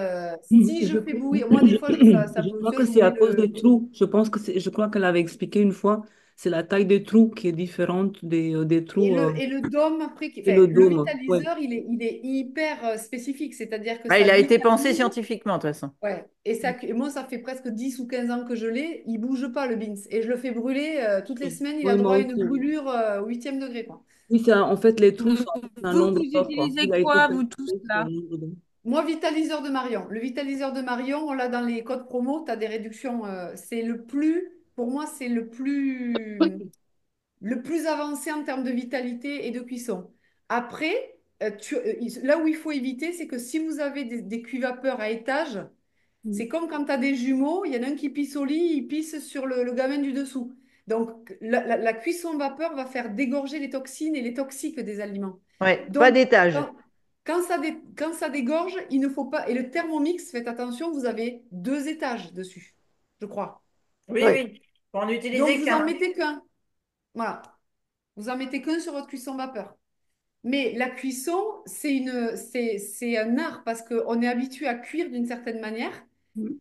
[SPEAKER 5] si je fais bouillir, moi des fois, ça
[SPEAKER 4] Je
[SPEAKER 5] peut,
[SPEAKER 4] crois
[SPEAKER 5] tu vois,
[SPEAKER 4] que
[SPEAKER 5] je
[SPEAKER 4] c'est à
[SPEAKER 5] voulais
[SPEAKER 4] cause
[SPEAKER 5] le...
[SPEAKER 4] des trous. Je crois qu'elle avait expliqué une fois, c'est la taille des trous qui est différente des trous
[SPEAKER 5] Et le dôme, après,
[SPEAKER 4] et
[SPEAKER 5] enfin,
[SPEAKER 4] le
[SPEAKER 5] le
[SPEAKER 4] dôme. Ouais.
[SPEAKER 5] vitaliseur, il est hyper spécifique, c'est-à-dire que
[SPEAKER 1] Ah,
[SPEAKER 5] ça
[SPEAKER 1] il a été pensé
[SPEAKER 5] vitalise.
[SPEAKER 1] scientifiquement, de toute façon.
[SPEAKER 5] Ouais. Et moi, ça fait presque 10 ou 15 ans que je l'ai, il bouge pas le beans. Et je le fais brûler toutes les semaines, il a
[SPEAKER 4] Oui, moi
[SPEAKER 5] droit à une
[SPEAKER 4] aussi.
[SPEAKER 5] brûlure au 8e degré, quoi.
[SPEAKER 4] Oui, en fait, les trous sont un
[SPEAKER 10] Vous,
[SPEAKER 4] nombre
[SPEAKER 10] vous
[SPEAKER 4] d'or, quoi.
[SPEAKER 10] utilisez
[SPEAKER 4] Il a été
[SPEAKER 10] quoi, vous
[SPEAKER 4] pensé
[SPEAKER 10] tous,
[SPEAKER 4] sur un
[SPEAKER 10] là?
[SPEAKER 4] nombre d'or.
[SPEAKER 5] Moi, vitaliseur de Marion. Le vitaliseur de Marion, on l'a dans les codes promo, tu as des réductions. C'est le plus, pour moi, c'est le plus avancé en termes de vitalité et de cuisson. Après, là où il faut éviter, c'est que si vous avez des cuits vapeur à étage, c'est comme quand tu as des jumeaux, il y en a un qui pisse au lit, il pisse sur le gamin du dessous. Donc, la cuisson vapeur va faire dégorger les toxines et les toxiques des aliments.
[SPEAKER 1] Ouais, pas
[SPEAKER 5] Donc,
[SPEAKER 1] d'étage.
[SPEAKER 5] quand ça dégorge, il ne faut pas. Et le Thermomix, faites attention, vous avez 2 étages dessus, je crois.
[SPEAKER 1] Oui,
[SPEAKER 4] Ouais.
[SPEAKER 1] oui. Pour en
[SPEAKER 5] Donc,
[SPEAKER 1] utiliser
[SPEAKER 5] vous en
[SPEAKER 1] qu'un.
[SPEAKER 5] mettez qu'un. Voilà. Vous en mettez qu'un sur votre cuisson vapeur. Mais la cuisson, c'est un art parce qu'on est habitué à cuire d'une certaine manière.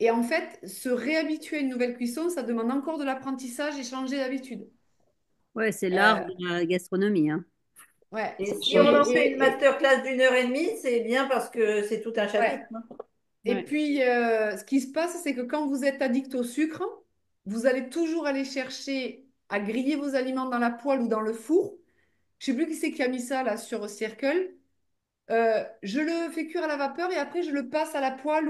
[SPEAKER 5] Et en fait, se réhabituer à une nouvelle cuisson, ça demande encore de l'apprentissage et changer d'habitude.
[SPEAKER 3] Ouais, c'est l'art
[SPEAKER 5] Euh,
[SPEAKER 3] de la gastronomie, hein.
[SPEAKER 5] ouais.
[SPEAKER 1] Et si on en fait une
[SPEAKER 5] Et,
[SPEAKER 1] masterclass d'1 heure et demie, c'est bien parce que c'est tout un
[SPEAKER 5] ouais.
[SPEAKER 1] chapitre, hein.
[SPEAKER 5] Et
[SPEAKER 3] Ouais.
[SPEAKER 5] puis, ce qui se passe, c'est que quand vous êtes addict au sucre, vous allez toujours aller chercher à griller vos aliments dans la poêle ou dans le four. Je ne sais plus qui c'est qui a mis ça là sur Circle. Je le fais cuire à la vapeur et après je le passe à la poêle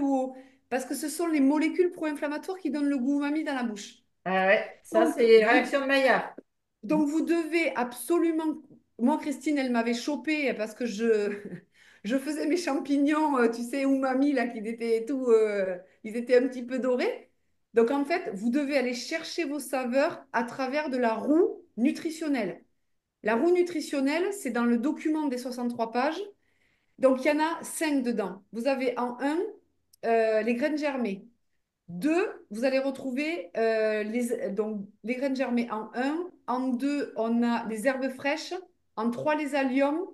[SPEAKER 5] parce que ce sont les molécules pro-inflammatoires qui donnent le goût umami dans la bouche.
[SPEAKER 1] Ah ouais, ça
[SPEAKER 5] Donc
[SPEAKER 1] c'est
[SPEAKER 5] vous,
[SPEAKER 1] réaction de Maillard.
[SPEAKER 5] donc vous devez absolument... Moi, Christine, elle m'avait chopé parce que je faisais mes champignons, tu sais, umami, là, ils étaient un petit peu dorés. Donc en fait, vous devez aller chercher vos saveurs à travers de la roue nutritionnelle. La roue nutritionnelle, c'est dans le document des 63 pages. Donc, il y en a 5 dedans. Vous avez en un les graines germées. Deux, vous allez retrouver donc, les graines germées en un. En deux, on a les herbes fraîches. En trois, les alliums.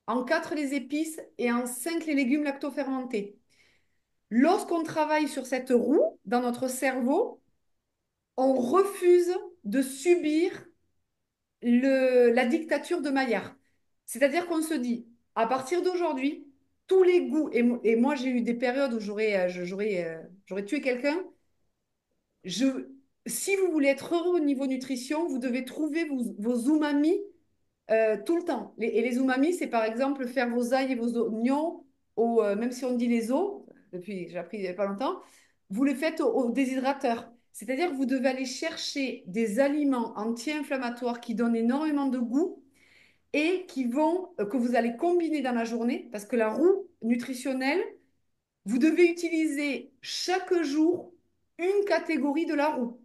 [SPEAKER 5] en 4 les épices et en 5 les légumes lactofermentés. Lorsqu'on travaille sur cette roue, dans notre cerveau, on refuse de subir la dictature de Maillard. C'est-à-dire qu'on se dit, à partir d'aujourd'hui, tous les goûts, et moi j'ai eu des périodes où j'aurais tué quelqu'un, si vous voulez être heureux au niveau nutrition, vous devez trouver vos umami tout le temps. Et les umami, c'est par exemple faire vos ail et vos oignons, même si on dit les os, depuis j'ai appris il n'y a pas longtemps, vous les faites au déshydrateur. C'est-à-dire que vous devez aller chercher des aliments anti-inflammatoires qui donnent énormément de goût et que vous allez combiner dans la journée, parce que la roue nutritionnelle, vous devez utiliser chaque jour une catégorie de la roue.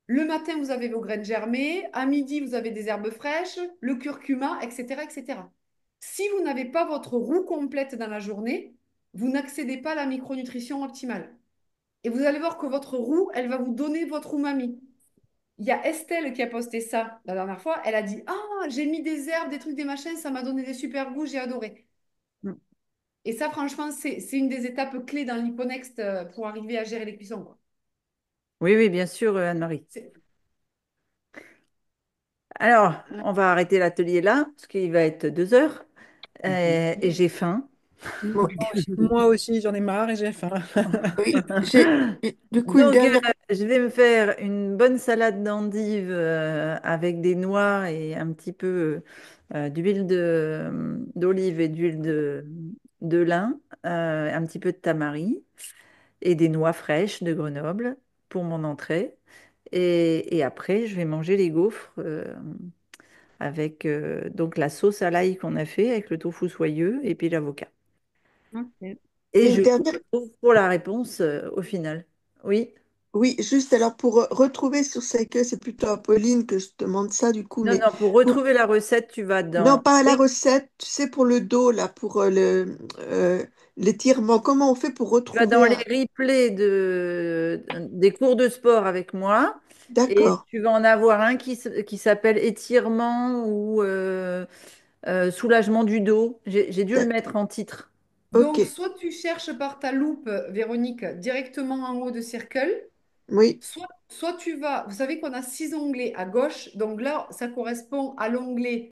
[SPEAKER 5] Le matin, vous avez vos graines germées. À midi, vous avez des herbes fraîches, le curcuma, etc., etc. Si vous n'avez pas votre roue complète dans la journée, vous n'accédez pas à la micronutrition optimale. Et vous allez voir que votre roue, elle va vous donner votre umami. Il y a Estelle qui a posté ça la dernière fois. Elle a dit, ah, j'ai mis des herbes, des trucs, des machins, ça m'a donné des super goûts, j'ai adoré. Et ça, franchement, c'est une des étapes clés dans l'Hyponext pour arriver à gérer les cuissons, quoi.
[SPEAKER 1] Oui, oui, bien sûr, Anne-Marie.
[SPEAKER 5] C'est-
[SPEAKER 1] Alors, on va arrêter l'atelier là, parce qu'il va être 2 heures, et j'ai faim.
[SPEAKER 2] Moi,
[SPEAKER 6] Moi aussi, j'en ai marre et j'ai faim.
[SPEAKER 2] oui, du coup, une
[SPEAKER 1] Donc,
[SPEAKER 2] dernière.
[SPEAKER 1] je vais me faire une bonne salade d'endives avec des noix et un petit peu d'huile d'olive et d'huile de lin, un petit peu de tamari et des noix fraîches de Grenoble pour mon entrée. Et après, je vais manger les gaufres avec donc la sauce à l'ail qu'on a fait avec le tofu soyeux et puis l'avocat.
[SPEAKER 3] Ok.
[SPEAKER 1] Et
[SPEAKER 2] Et
[SPEAKER 1] je
[SPEAKER 2] une
[SPEAKER 1] vous
[SPEAKER 2] dernière.
[SPEAKER 1] retrouve pour la réponse au final. Oui.
[SPEAKER 2] Oui, juste alors pour retrouver sur que c'est plutôt à Pauline que je demande ça du coup,
[SPEAKER 1] Non,
[SPEAKER 2] mais
[SPEAKER 1] non, pour
[SPEAKER 2] pour
[SPEAKER 1] retrouver la recette, tu vas
[SPEAKER 2] non
[SPEAKER 1] dans...
[SPEAKER 2] pas à la recette, tu sais pour le dos là, pour l'étirement, comment on fait pour
[SPEAKER 1] Tu vas dans
[SPEAKER 2] retrouver
[SPEAKER 1] les
[SPEAKER 2] un...
[SPEAKER 1] replays des cours de sport avec moi et
[SPEAKER 2] D'accord,
[SPEAKER 1] tu vas en avoir un qui s'appelle étirement ou soulagement du dos. J'ai dû le
[SPEAKER 2] d'ac-
[SPEAKER 1] mettre en titre.
[SPEAKER 2] ok,
[SPEAKER 5] Donc, soit tu cherches par ta loupe, Véronique, directement en haut de Circle,
[SPEAKER 2] oui.
[SPEAKER 5] soit tu vas, vous savez qu'on a 6 onglets à gauche, donc là, ça correspond à l'onglet